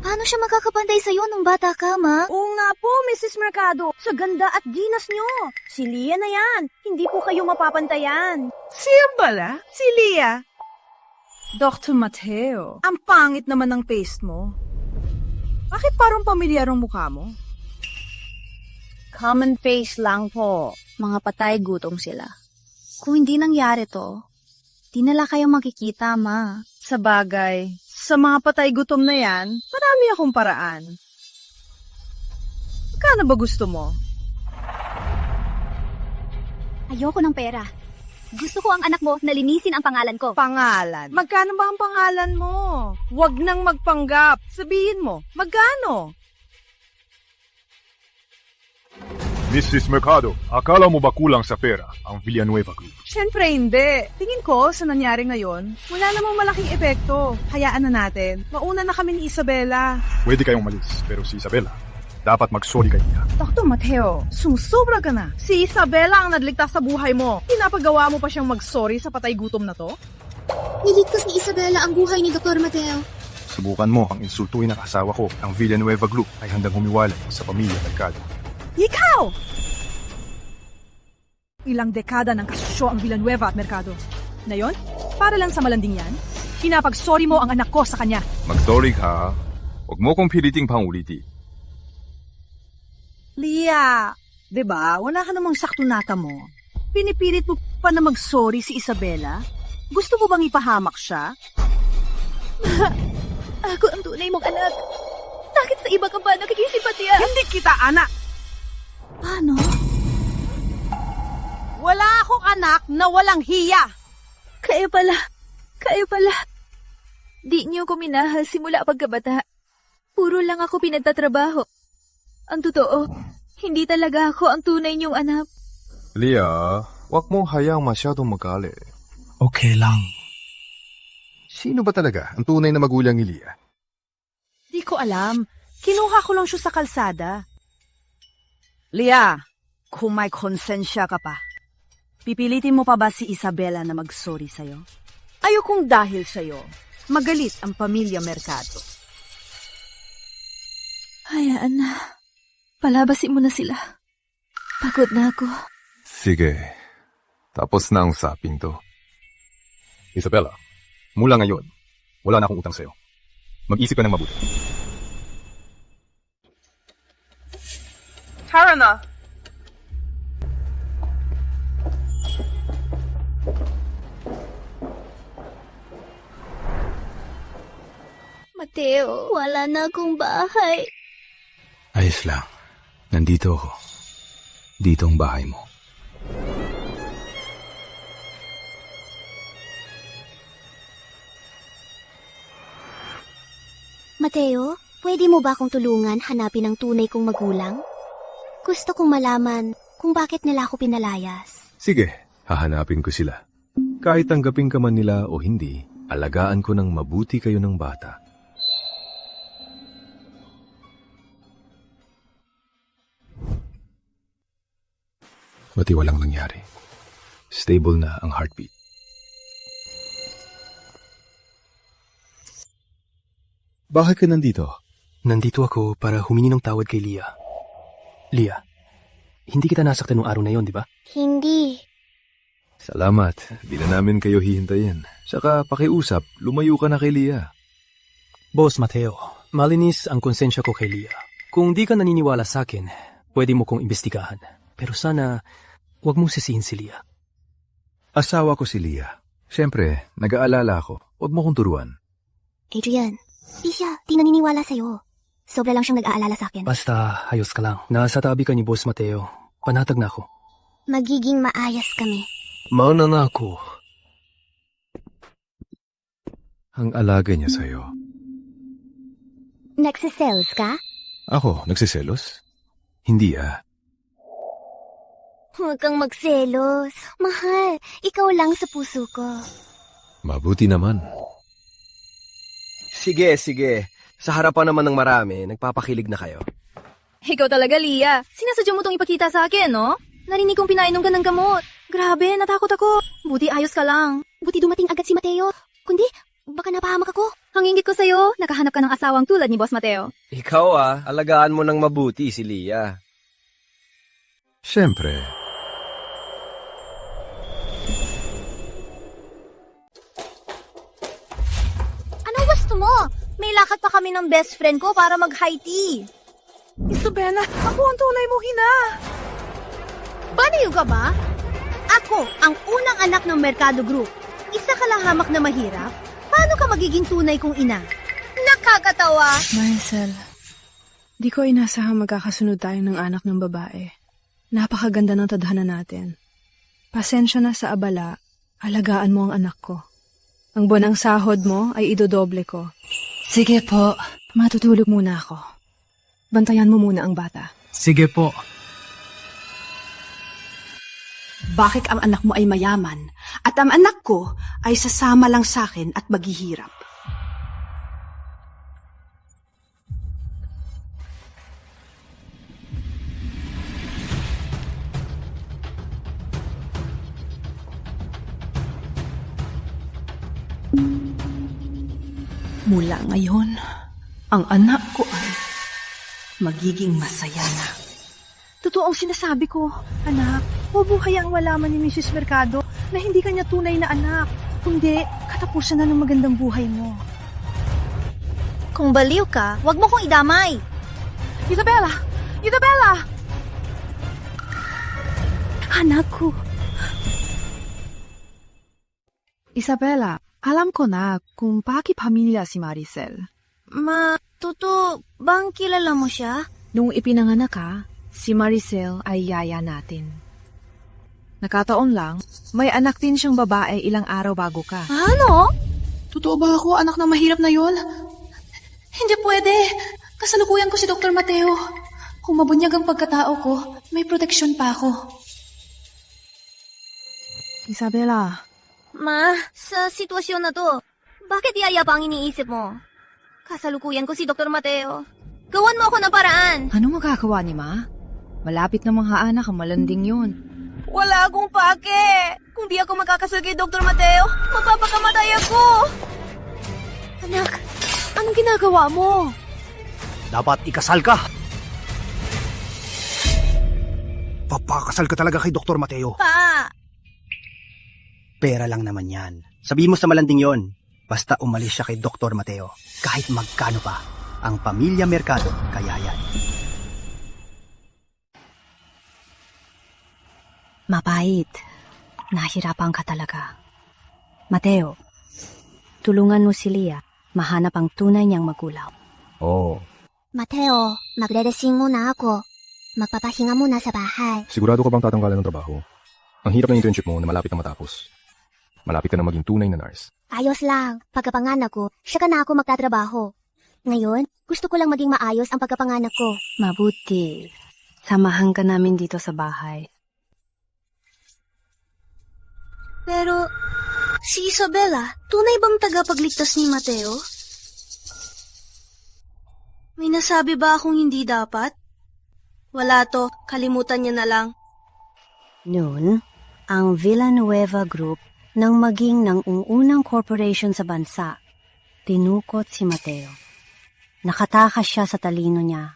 Paano siya makakapantay sa'yo nung bata ka, ma? Oo nga po, Mrs. Mercado. Sa ganda at ginas nyo. Si Leah na yan. Hindi po kayo mapapantayan. Siya bala? Si Leah? Dr. Mateo, ang pangit naman ng paste mo. Bakit parang pamilyar ang mukha mo? Common face lang po. Mga patay gutom sila. Kung hindi nangyari to, di nala kayong makikita, ma. Sa bagay, sa mga patay gutom na yan, marami akong paraan. Magkano ba gusto mo? Ayoko ng pera. Gusto ko ang anak mo na linisin ang pangalan ko. Pangalan? Magkano ba ang pangalan mo? Huwag nang magpanggap. Sabihin mo, magkano? Mrs. Mercado, akala mo ba kulang sa pera ang Villanueva Group? Siyempre hindi. Tingin ko sa nangyari ngayon, wala namang malaking epekto. Hayaan na natin. Mauna na kami ni Isabela. Pwede kayong malis, pero si Isabela, dapat mag-sorry kay niya. Dr. Mateo, sumusobra ka na. Si Isabela ang nagligtas sa buhay mo. Pinapagawa mo pa siyang mag-sorry sa patay gutom na to? Niligtas ni Isabela ang buhay ni Dr. Mateo. Subukan mo ang insultuin ng asawa ko. Ang Villanueva Group ay handang humiwalay sa pamilya Mercado. Ikaw! Ilang dekada ng kasusyo ang Villanueva at Mercado. Ngayon, para lang sa malanding yan, pinapag-sorry mo ang anak ko sa kanya. Mag-sorry ka. Huwag mo kong piliting panguliti. Leah, diba, wala ka namang saktunata mo. Pinipilit mo pa na mag-sorry si Isabela? Gusto mo bang ipahamak siya? Ako ang tunay mong anak. Bakit sa iba ka ba nakikisipatya? Hindi kita anak! Paano? Wala akong anak na walang hiya! Kaya pala. Di niyo ko minahal simula pagkabata. Puro lang ako pinagtatrabaho. Ang totoo, hindi talaga ako ang tunay niyong anak. Leah, huwag mong hayaang masyadong magalit. Okay lang. Sino ba talaga ang tunay na magulang ni Leah? Di ko alam. Kinuha ko lang siya sa kalsada. Leah, kung may konsensya ka pa, pipilitin mo pa ba si Isabela na mag-sorry sa'yo? Ayokong dahil sa'yo, magalit ang pamilya Mercado. Hayaan na. Palabasin mo na sila. Pagod na ako. Sige, tapos na ang saping to. Isabela, mula ngayon, wala na akong utang sa'yo. Mag-isip ka ng mabuti. Tara na. Mateo, wala na akong bahay. Ayos lang. Nandito ako. Dito ang bahay mo. Mateo, pwede mo ba akong tulungan hanapin ang tunay kong magulang? Gusto kong malaman kung bakit nila ako pinalayas. Sige, hahanapin ko sila. Kahit tanggapin ka man nila o hindi, alagaan ko ng mabuti kayo ng bata. Pati walang nangyari. Stable na ang heartbeat. Bakit ka nandito? Nandito ako para humingi ng tawad kay Lia. Lia, hindi kita nasaktan nung araw na yon, di ba? Hindi. Salamat. Di na namin kayo hihintayin. Saka pakiusap, lumayo ka na kay Lia. Boss Mateo, malinis ang konsensya ko kay Lia. Kung di ka naniniwala sa akin, pwede mo kong imbestigahan. Pero sana, wag mong sisihin si Lia. Asawa ko si Lia. Siyempre, nag-aalala ako. Wag mo kong turuan. Adrian, di siya, di naniniwala sa'yo. Sobra lang siyang nag-aalala sa akin. Basta, ayos ka lang. Nasa tabi ka ni Boss Mateo. Panatag na ako. Magiging maayos kami. Mauna na ako. Ang alaga niya sa'yo. Nagsiselos ka? Ako, nagsiselos? Hindi Huwag kang magselos. Mahal, ikaw lang sa puso ko. Mabuti naman. Sige. Sa harapan naman ng marami, nagpapakilig na kayo. Ikaw talaga, Lia. Sinasadya mo tong ipakita sa akin, no? Narinig kong pinainom ka ng gamot. Grabe, natakot ako. Buti ayos ka lang. Buti dumating agad si Mateo. Kundi, baka napahamak ako. Ang ingit ko sa'yo, nakahanap ka ng asawang tulad ni Boss Mateo. Ikaw alagaan mo ng mabuti si Lia. Siyempre. Anong gusto mo? May lakad pa kami ng best friend ko para mag-high tea. Isabela, ako ang tunay mo hina. Baliw ka ba? Ako ang unang anak ng Mercado Group. Isa ka lang hamak na mahirap. Paano ka magiging tunay kong ina? Nakakatawa! Maricel, di ko inasahang magkakasunod tayo ng anak ng babae. Napakaganda ng tadhana natin. Pasensya na sa abala, alagaan mo ang anak ko. Ang buwanang sahod mo ay idodoble ko. Sige po. Matutulog muna ako. Bantayan mo muna ang bata. Sige po. Bakit ang anak mo ay mayaman at ang anak ko ay sasama lang sa akin at maghihirap? Mula ngayon, ang anak ko ay magiging masaya na. Totoo ang sinasabi ko, anak. Huwag mo hayang malaman ni Mrs. Mercado na hindi kanya tunay na anak. Kundi, katapusan na ng magandang buhay mo. Kung baliw ka, wag mo kong idamay. Isabela! Anak ko! Isabela, alam ko na kung bakit pamilya si Maricel. Totoo bang kilala mo siya? Nung ipinanganak ka, si Maricel ay yaya natin. Nakataon lang, may anak din siyang babae ilang araw bago ka. Ano? Totoo ba ako, anak na mahirap na yon? Hindi pwede. Kasalukuyan ko si Dr. Mateo. Kung mabunyag ang pagkatao ko, may proteksyon pa ako. Isabela. Ma, sa sitwasyon na to, bakit yaya pa ang iniisip mo? Kasalukuyan ko si Dr. Mateo. Gawan mo ako ng paraan. Anong magagawa ni Ma? Malapit na mga anak ang malanding yun. Wala akong pake. Kung di ako magkakasal kay Dr. Mateo, magpapakamatay ako. Anak, anong ginagawa mo? Dapat ikasal ka. Papakasal ka talaga kay Dr. Mateo. Pa! Pera lang naman yan. Sabihin mo sa malanding yon. Basta umalis siya kay Dr. Mateo. Kahit magkano pa. Ang pamilya Mercado, kaya yan. Mapait. Nahirapan ka talaga. Mateo, tulungan mo si Lia. mahanap ang tunay niyang magulang. Oo. Mateo, magre-resign muna ako. Magpapahinga muna sa bahay. Sigurado ka bang tatanggalan ng trabaho? Ang hirap ng internship mo na malapit na matapos. Malapit ka na maging tunay na nurse. Ayos lang. Pagkapanganak ko, siya ka na ako magtatrabaho. Ngayon, gusto ko lang maging maayos ang pagkapanganak ko. Mabuti. Samahan ka namin dito sa bahay. Pero, si Isabela, tunay bang tagapagligtas ni Mateo? May nasabi ba akong hindi dapat? Wala to, kalimutan niya na lang. Noon, ang Villanueva Group nang maging ng unang corporation sa bansa, tinukot si Mateo. Nakatakas siya sa talino niya,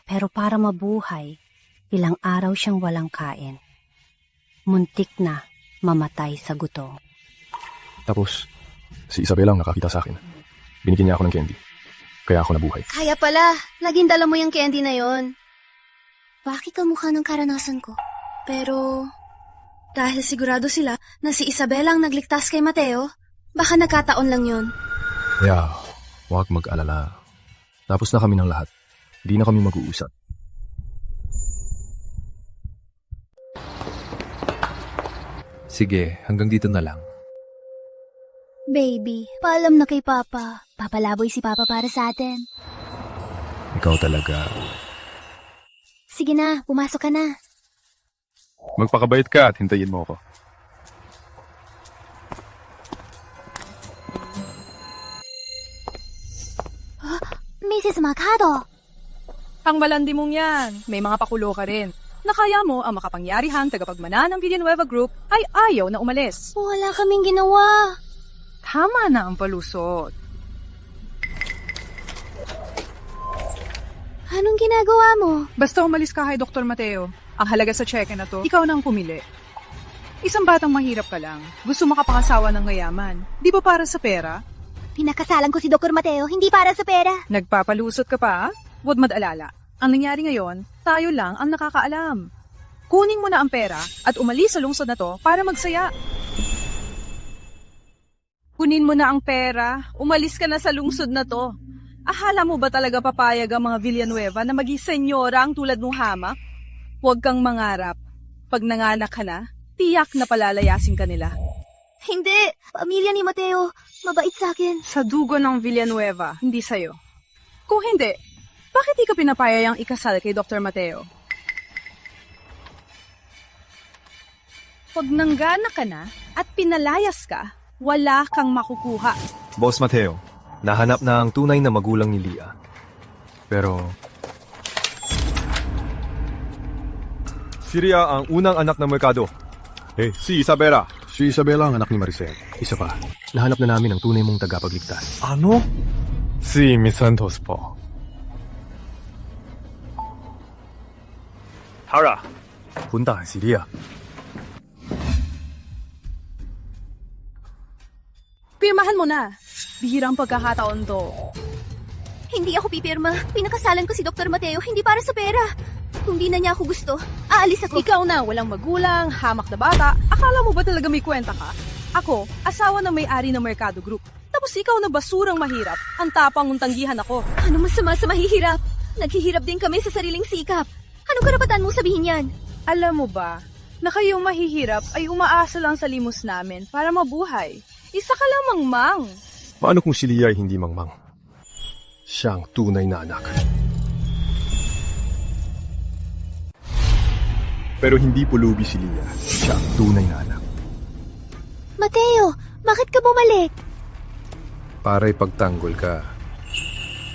pero para mabuhay, ilang araw siyang walang kain. Muntik na mamatay sa gutom. Tapos, si Isabela ang nakakita sa akin. Binigyan niya ako ng candy. Kaya ako nabuhay. Kaya pala, laging dala mo yung candy na yon. Bakit kamukha ng karanasan ko? Pero, dahil sigurado sila na si Isabela ang nagligtas kay Mateo, baka nagkataon lang yon. Kaya, huwag mag-alala. Tapos na kami ng lahat. Di na kami mag-uusap. Sige, hanggang dito na lang. Baby, paalam na kay Papa. Papalaboy si Papa para sa atin. Ikaw talaga. Sige na, pumasok ka na. Magpakabait ka at hintayin mo ako. Mrs. Mercado! Ang malandi mong yan. May mga pakulo ka rin. Nakaya mo ang makapangyarihang tagapagmana ng Villanueva Group ay ayaw na umalis. Wala kaming ginawa. Tama na ang palusot. Anong ginagawa mo? Basta umalis ka kay Dr. Mateo. Ang halaga sa cheque na to, ikaw na ang pumili. Isang batang mahirap ka lang. Gusto makapangasawa ng mayaman. Di ba para sa pera? Pinakasalan ko si Dr. Mateo, hindi para sa pera. Nagpapalusot ka pa? Huwag mag-alala. Ang nangyari ngayon, tayo lang ang nakakaalam. Kunin mo na ang pera at umalis sa lungsod na to para magsaya. Kunin mo na ang pera, umalis ka na sa lungsod na to. Akala mo ba talaga papayag ang mga Villanueva na maging senyora ang tulad mong hamak? Huwag kang mangarap. Pag nanganak ka na, tiyak na palalayasin ka nila. Hindi, pamilya ni Mateo, mabait sa akin. Sa dugo ng Villanueva, hindi sa'yo. Kung hindi, bakit di ka pinapayayang ikasal kay Dr. Mateo? Pag nanggana ka na at pinalayas ka, wala kang makukuha. Boss Mateo, nahanap na ang tunay na magulang ni Lia. Pero... si Ria ang unang anak ng merkado. Si Isabela. Si Isabela ang anak ni Maricel. Isa pa, nahanap na namin ang tunay mong tagapagligtas. Ano? Si Miss Santos po. Tara, punta si Ria. Pirmahan mo na. Bihirang pagkakataon to. Hindi ako pipirma. Pinakasalan ko si Dr. Mateo, hindi para sa pera. Kung di na niya ako gusto, aalis ako. Ikaw na, walang magulang, hamak na bata. Akala mo ba talaga may kwenta ka? Ako, asawa ng may-ari ng Mercado Group. Tapos ikaw na basurang mahirap, ang tapang mong tanggihan ako. Ano masama sa mahihirap? Naghihirap din kami sa sariling sikap. Anong karapatan mong sabihin yan? Alam mo ba, na kayong mahihirap ay umaasa lang sa limos namin para mabuhay. Isa ka lamang mang. Paano kung si Lia ay hindi mangmang? Siya ang tunay na anak. Pero hindi pulubi si Lia. Siya ang tunay na anak. Mateo, bakit ka bumalik? Para ipagtanggol ka.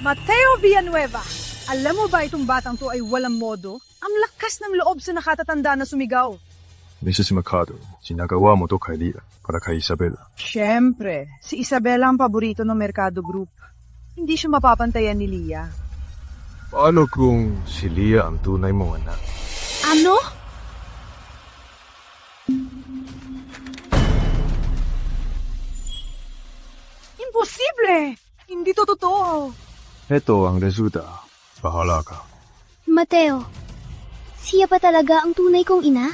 Mateo Villanueva, alam mo ba itong batang to ay walang modo? Ang lakas ng loob sa nakatatanda na sumigaw. Mrs. Mercado, sinagawa mo to kay Lia para kay Isabela. Siyempre, si Isabela ang paborito ng Mercado Group. Hindi siya mapapantayan ni Lia. Paano kung si Lia ang tunay mong anak? Ano? Imposible! Hindi to totoo. Ito ang resulta. Bahala ka. Mateo, siya pa talaga ang tunay kong ina?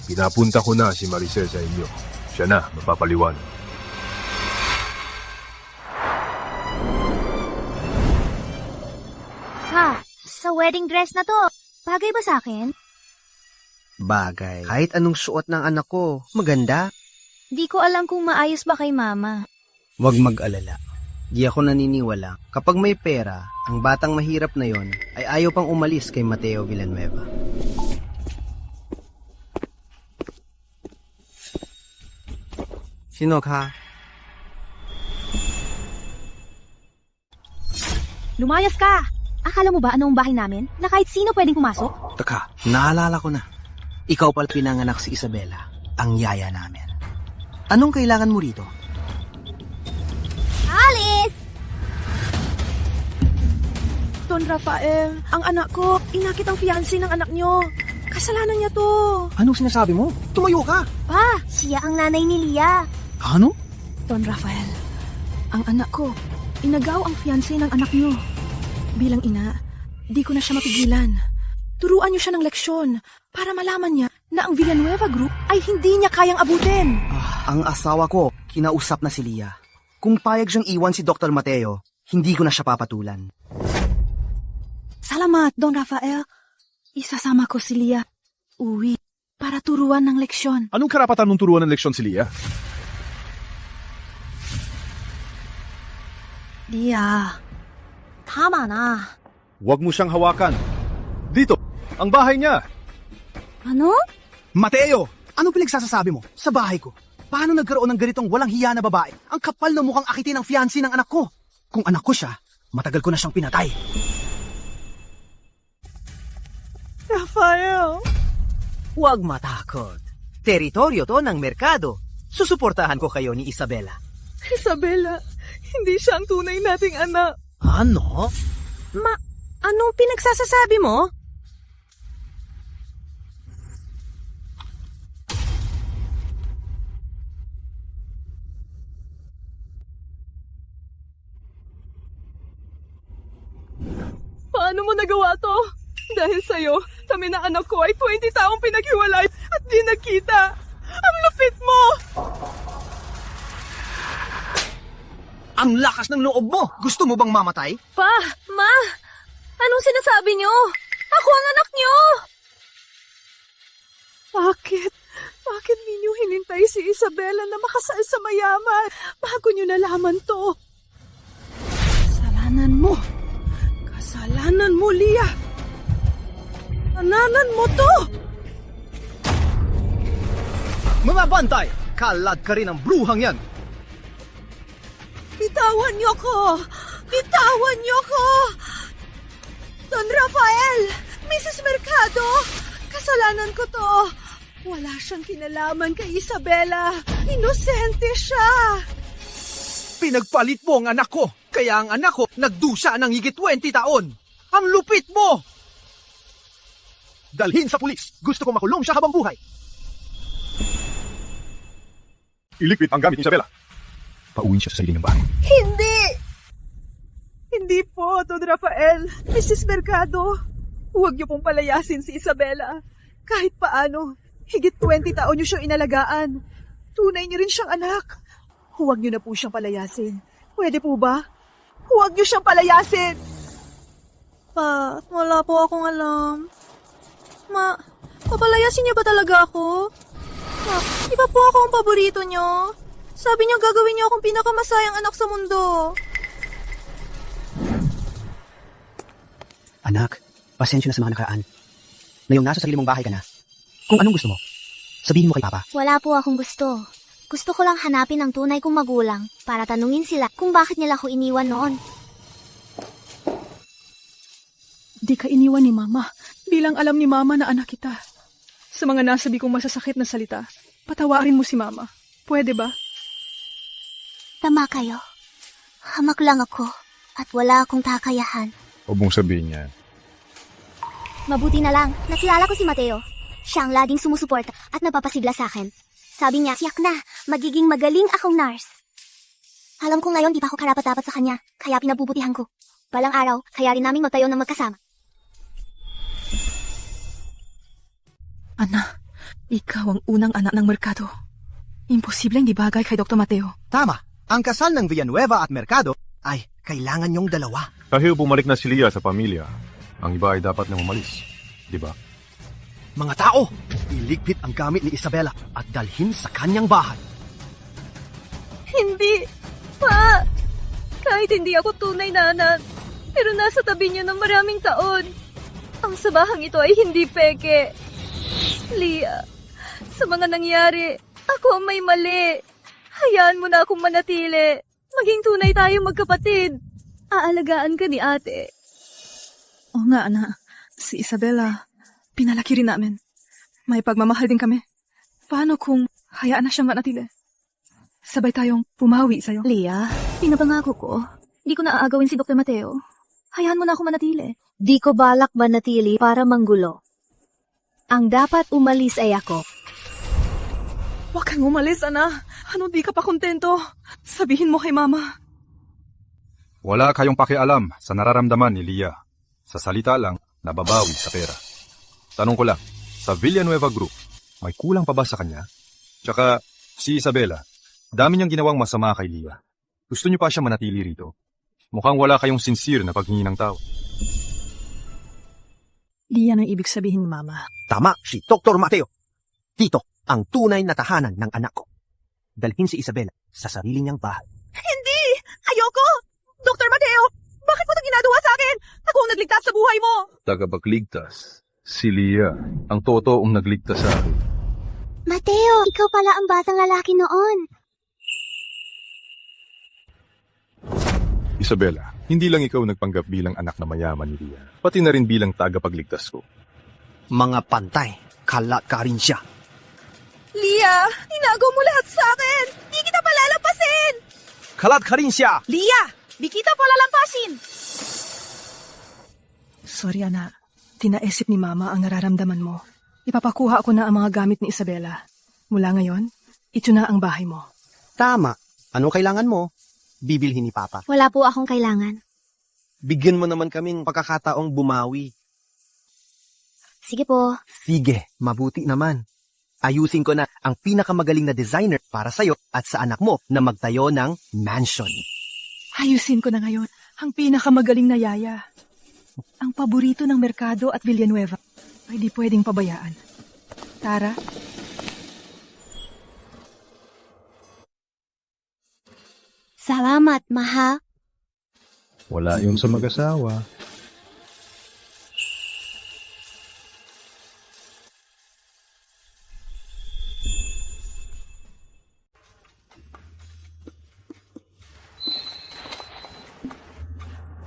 Pinapunta ko na si Maricel sa inyo. Siya na, mapapaliwanag. wedding dress na to. Bagay ba sa akin? Bagay. Kahit anong suot ng anak ko, maganda. Di ko alam kung maayos ba kay mama. Huwag mag-alala. Di ako naniniwala. Kapag may pera, ang batang mahirap na yon ay ayaw pang umalis kay Mateo Villanueva. Sino ka? Lumayas ka! Akala mo ba anong bahay namin na kahit sino pwedeng pumasok? Taka, naalala ko na. Ikaw pala pinanganak si Isabela, ang yaya namin. Anong kailangan mo rito? Alice! Don Rafael, ang anak ko, inakit ang fiancé ng anak nyo. Kasalanan niya to. Anong sinasabi mo? Tumayo ka! Pa, siya ang nanay ni Lia. Ano? Don Rafael, ang anak ko, inagaw ang fiancé ng anak nyo. Bilang ina, di ko na siya mapigilan. Turuan niyo siya ng leksyon para malaman niya na ang Villanueva Group ay hindi niya kayang abutin. Ang asawa ko, kinausap na si Lia. Kung payag siyang iwan si Dr. Mateo, hindi ko na siya papatulan. Salamat, Don Rafael. Isasama ko si Lia uwi para turuan ng leksyon. Anong karapatan mong turuan ng leksyon si Lia? Lia, tama na. Huwag mo siyang hawakan. Dito, ang bahay niya. Ano? Mateo! Ano pinagsasasabi mo? Sa bahay ko. Paano nagkaroon ng ganitong walang hiya na babae? Ang kapal na mukhang akitin ng fiancé ng anak ko. Kung anak ko siya, matagal ko na siyang pinatay. Rafael! Huwag matakot. Teritoryo to ng merkado. Susuportahan ko kayo ni Isabela. Isabela, hindi siya ang tunay nating anak. Ano? Anong pinagsasasabi mo? Paano mo nagawa to? Dahil sa'yo, kami na anak ko ay 20 taong pinaghiwalay at di nagkita. Ang lupit mo! Ang lakas ng loob mo! Gusto mo bang mamatay? Pa! Ma! Anong sinasabi niyo? Ako ang anak niyo! Bakit? Bakit ninyo hinintay si Isabela na makasal sa mayaman bago nyo nalaman to? Kasalanan mo! Kasalanan mo, Lia! Kasalanan mo to! Mga bantay! Kalad ka rin ang bruhang yan! Bitawan niyo ko! Bitawan niyo ko! Don Rafael! Mrs. Mercado! Kasalanan ko to! Wala siyang kinalaman kay Isabela! Inosente siya! Pinagpalit mo ang anak ko! Kaya ang anak ko nagdusa ng higit 20 taon! Ang lupit mo! Dalhin sa pulis! Gusto ko makulong siya habang buhay! Iligpit ang gamit ni Isabela. Pauwiin siya sa sarili ng bahay. Hindi! Hindi po, Don Rafael. Mrs. Mercado, huwag niyo pong palayasin si Isabela. Kahit paano, higit 20 taon niyo siyang inalagaan. Tunay niyo rin siyang anak. Huwag niyo na po siyang palayasin. Pwede po ba? Huwag niyo siyang palayasin! Pa, wala po akong alam. Ma, papalayasin niyo ba talaga ako? Ma, di ba po ako ang paborito niyo? Sabi niyo gagawin niyo akong pinakamasayang anak sa mundo. Anak, pasensya na sa mga nakaraan. Ngayong nasa sarili mong bahay ka na, kung anong gusto mo, sabihin mo kay Papa. Wala po akong gusto. Gusto ko lang hanapin ang tunay kong magulang para tanungin sila kung bakit nila ako iniwan noon. Di ka iniwan ni Mama. Bilang alam ni Mama na anak kita. Sa mga nasabi kong masasakit na salita, patawarin mo si Mama. Pwede ba? Tama kayo. Hamak lang ako at wala akong kakayahan. Huwag mong sabihin yan. Mabuti na lang, nakilala ko si Mateo. Siya ang laging sumusuporta at napapasigla sa akin. Sabi niya, siyak na, magiging magaling akong nurse. Alam ko ngayon di pa ako karapat-dapat sa kanya, kaya pinabubutihan ko. Balang araw, kaya rin naming magtayo ng magkasama. Ana, ikaw ang unang anak ng merkado. Imposibleng di bagay kay Dr. Mateo. Tama, ang kasal ng Villanueva at Mercado ay kailangan niyong dalawa. Dahil bumalik na si Lia sa pamilya, Ang iba ay dapat nang umalis. Di ba? Mga tao, iligpit ang gamit ni Isabela at dalhin sa kanyang bahay. Hindi! Pa! Kahit hindi ako tunay na anak, pero nasa tabi niyo ng maraming taon. Ang sabahang ito ay hindi peke. Lia, sa mga nangyari, ako ang may mali. Hayaan mo na akong manatili. Maging tunay tayo magkapatid. Aalagaan ka ni ate. Oo nga, anak. Si Isabela, pinalaki rin namin. May pagmamahal din kami. Paano kung hayaan na siyang manatili? Sabay tayong pumawi sa'yo. Lia, pinabangako ko. Di ko naaagawin si Dr. Mateo. Hayaan mo na ako manatili. Di ko balak manatili para manggulo. Ang dapat umalis ay ako. Huwag kang umalis, anak. Ano di ka pa kontento? Sabihin mo kay Mama. Wala kayong pakialam sa nararamdaman ni Lia. Sa salita lang, nababawi sa pera. Tanong ko lang, sa Villanueva Group, may kulang pa ba sa kanya? Tsaka, si Isabela, dami niyang ginawang masama kay Lia. Gusto niyo pa siya manatili rito? Mukhang wala kayong sincere na paghingi ng tao. Di yan ang ibig sabihin ni Mama. Tama si Dr. Mateo. Dito ang tunay na tahanan ng anak ko. Dalhin si Isabela sa sarili niyang bahay. Hindi! Ayoko! Dr. Mateo, bakit mo ito ginagawa sa akin? Ako ang nagligtas sa buhay mo! Tagapagligtas. Si Lia, ang totoong nagligtas sa akin. Mateo, ikaw pala ang batang lalaki noon. Isabela, hindi lang ikaw nagpanggap bilang anak na mayaman ni Lia, pati na rin bilang tagapagligtas ko. Mga pantay, kalat ka rin siya. Lia, inago mo lahat sa akin! Di kita palalampasin! Kalat ka rin siya! Lia, di kita palalampasin! Sorry, anak. Tinaisip ni Mama ang nararamdaman mo. Ipapakuha ko na ang mga gamit ni Isabela. Mula ngayon, ito na ang bahay mo. Tama. Anong kailangan mo? Bibilhin ni Papa. Wala po akong kailangan. Bigyan mo naman kaming pagkakataong bumawi. Sige po. Sige, mabuti naman. Ayusin ko na ang pinakamagaling na designer para sa'yo at sa anak mo na magtayo ng mansion. Ayusin ko na ngayon ang pinakamagaling na yaya. Ang paborito ng merkado at Villanueva ay di pwedeng pabayaan. Tara. Salamat, Maha. Wala yun sa mag-asawa.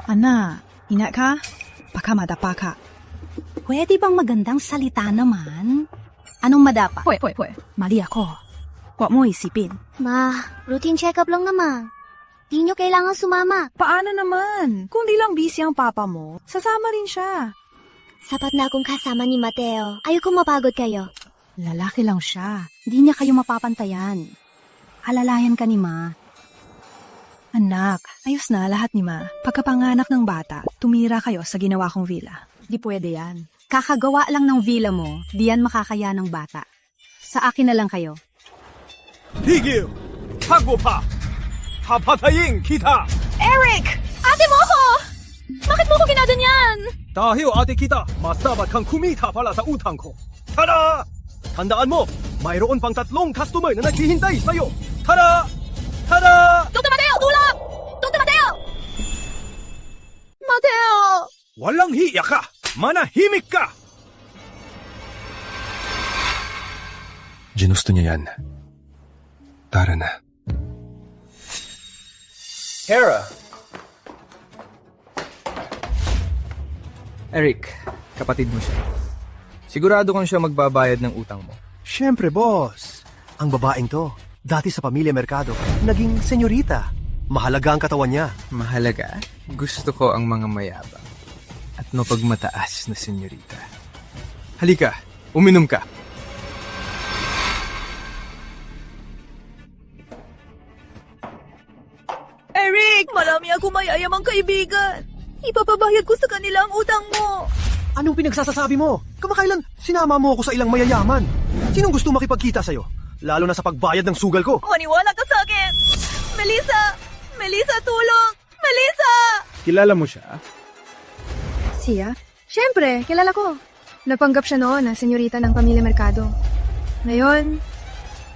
Ana, ina ka? Baka madapa ka. Pwede bang magandang salita naman? Anong madapa? Pwe. Mali ako. Huwag mo isipin. Ma, routine check-up lang naman. Di nyo kailangan sumama. Paano naman? Kung di lang busy ang papa mo, sasama rin siya. Sapat na akong kasama ni Mateo. Ayoko mapagod kayo. Lalaki lang siya. Di niya kayo mapapantayan. Alalayan ka ni Ma. Anak, ayos na lahat ni Ma. Pagkapanganak ng bata, tumira kayo sa ginawa kong villa. Di pwede yan. Kakagawa lang ng villa mo, di yan makakaya ng bata. Sa akin na lang kayo. Higil! Tago pa! Papatayin kita! Eric! Ate mo ako! Bakit mo ko ginaganyan? Dahil ate kita, mas dapat kang kumita para sa utang ko. Tada! Tandaan mo, mayroon pang 3 customer na naghihintay sa'yo. Tada! Tada! Dr. Mateo, tulong! Dr. Mateo! Mateo! Walang hiya ka! Manahimik ka! Ginusto niya yan. Tara na. Hera! Eric, kapatid mo siya. Sigurado kang siya magbabayad ng utang mo. Siyempre, boss. Ang babaeng to, dati sa Pamilya Mercado, naging senyorita. Mahalaga ang katawan niya. Mahalaga? Gusto ko ang mga mayabang at mapagmataas na senyorita. Halika, uminom ka. Eric, marami akong mayayamang kaibigan. Ipapabayad ko sa kanila ang utang mo. Anong pinagsasasabi mo? Kamakailan sinama mo ako sa ilang mayayaman? Sinong gusto makipagkita sa'yo? Lalo na sa pagbayad ng sugal ko. Maniwala ka sa akin! Melissa! Melissa, tulong! Melissa! Kilala mo siya? Siyempre, kilala ko. Napanggap siya noon na senyorita ng pamilya Mercado. Ngayon,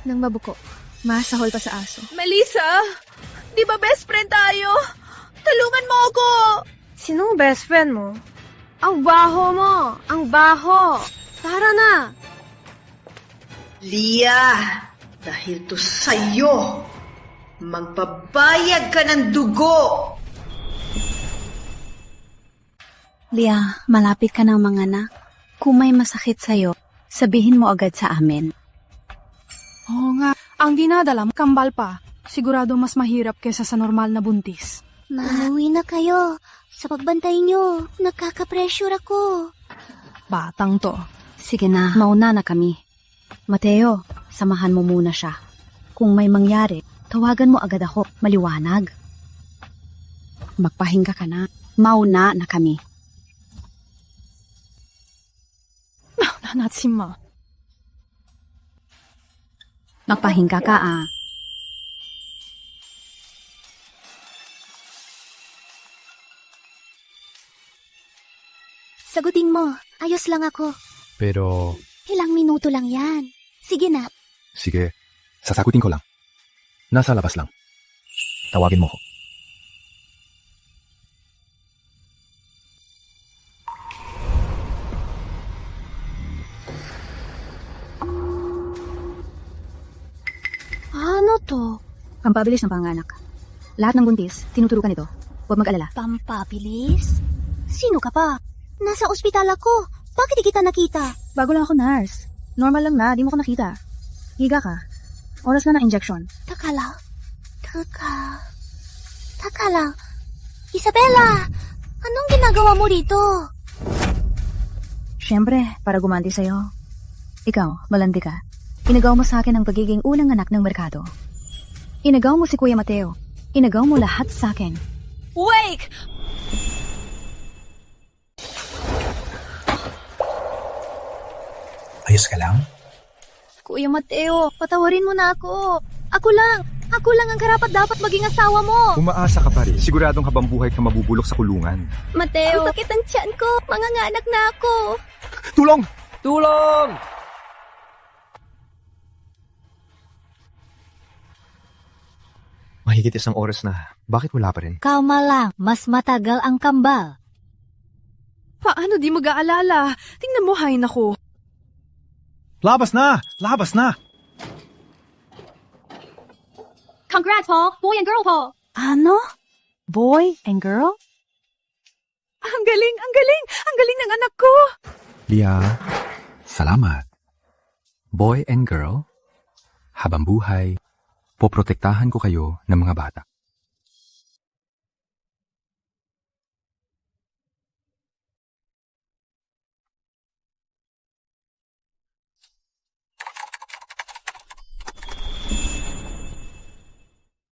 nang mabuko, masahol pa sa aso. Melissa! Di ba best friend tayo? Tulungan mo ako! Sinong best friend mo? Ang baho mo! Ang baho! Tara na! Lia, dahil to sa'yo, magbabayad ka ng dugo! Lia, malapit ka ng mga anak. Kung may masakit sa'yo, sabihin mo agad sa amin. Oo nga, ang dinadala mo, kambal pa. Sigurado mas mahirap kesa sa normal na buntis. Umuwi na kayo. Sa pagbantay nyo, nagkaka-pressure ako. Batang to. Sige na, mauna na kami. Mateo, samahan mo muna siya. Kung may mangyari, tawagan mo agad ako, maliwanag. Magpahinga ka na. Mauna na kami. Natsima. Magpahinga ka ah. Sagutin mo. Ayos lang ako. Pero, Ilang minuto lang yan. Sige na. sige, sasagutin ko lang. Nasa labas lang. Tawagin mo ko. Ano to? Pampabilis ng panganak. Lahat ng buntis, tinuturukan ito. Huwag mag-alala. Pampabilis? Sino ka pa? Nasa ospital ako. Bakit di kita nakita? Bago lang ako, nurse. Normal lang na, di mo ko nakita. Higa ka. Oras na ng injection. Taka lang. Isabella! Anong ginagawa mo dito? Siyempre, para gumanti sa'yo. Ikaw, malandi ka. Inagaw mo sa akin ang pagiging unang anak ng merkado. Inagaw mo si Kuya Mateo. Inagaw mo lahat sa akin. Wake! Ayos ka lang? Kuya Mateo, patawarin mo na ako. Ako lang ang karapat dapat maging asawa mo. Umaasa ka pa rin. Siguradong habang buhay ka mabubulok sa kulungan. Mateo, ang sakit ang tiyan ko. Manganganak na ako. Tulong! Tulong! Mahigit isang oras na. Bakit wala pa rin? Kalma lang, mas matagal ang kambal. Paano di mag-aalala? Tingnan mo, hay nako. Labas na! Labas na! Congrats, Paul! Boy and girl, Paul! Ano? Boy and girl? Ang galing! Ang galing! Ang galing ng anak ko! Lia, salamat. Boy and girl, habang buhay, poprotektahan ko kayo ng mga bata.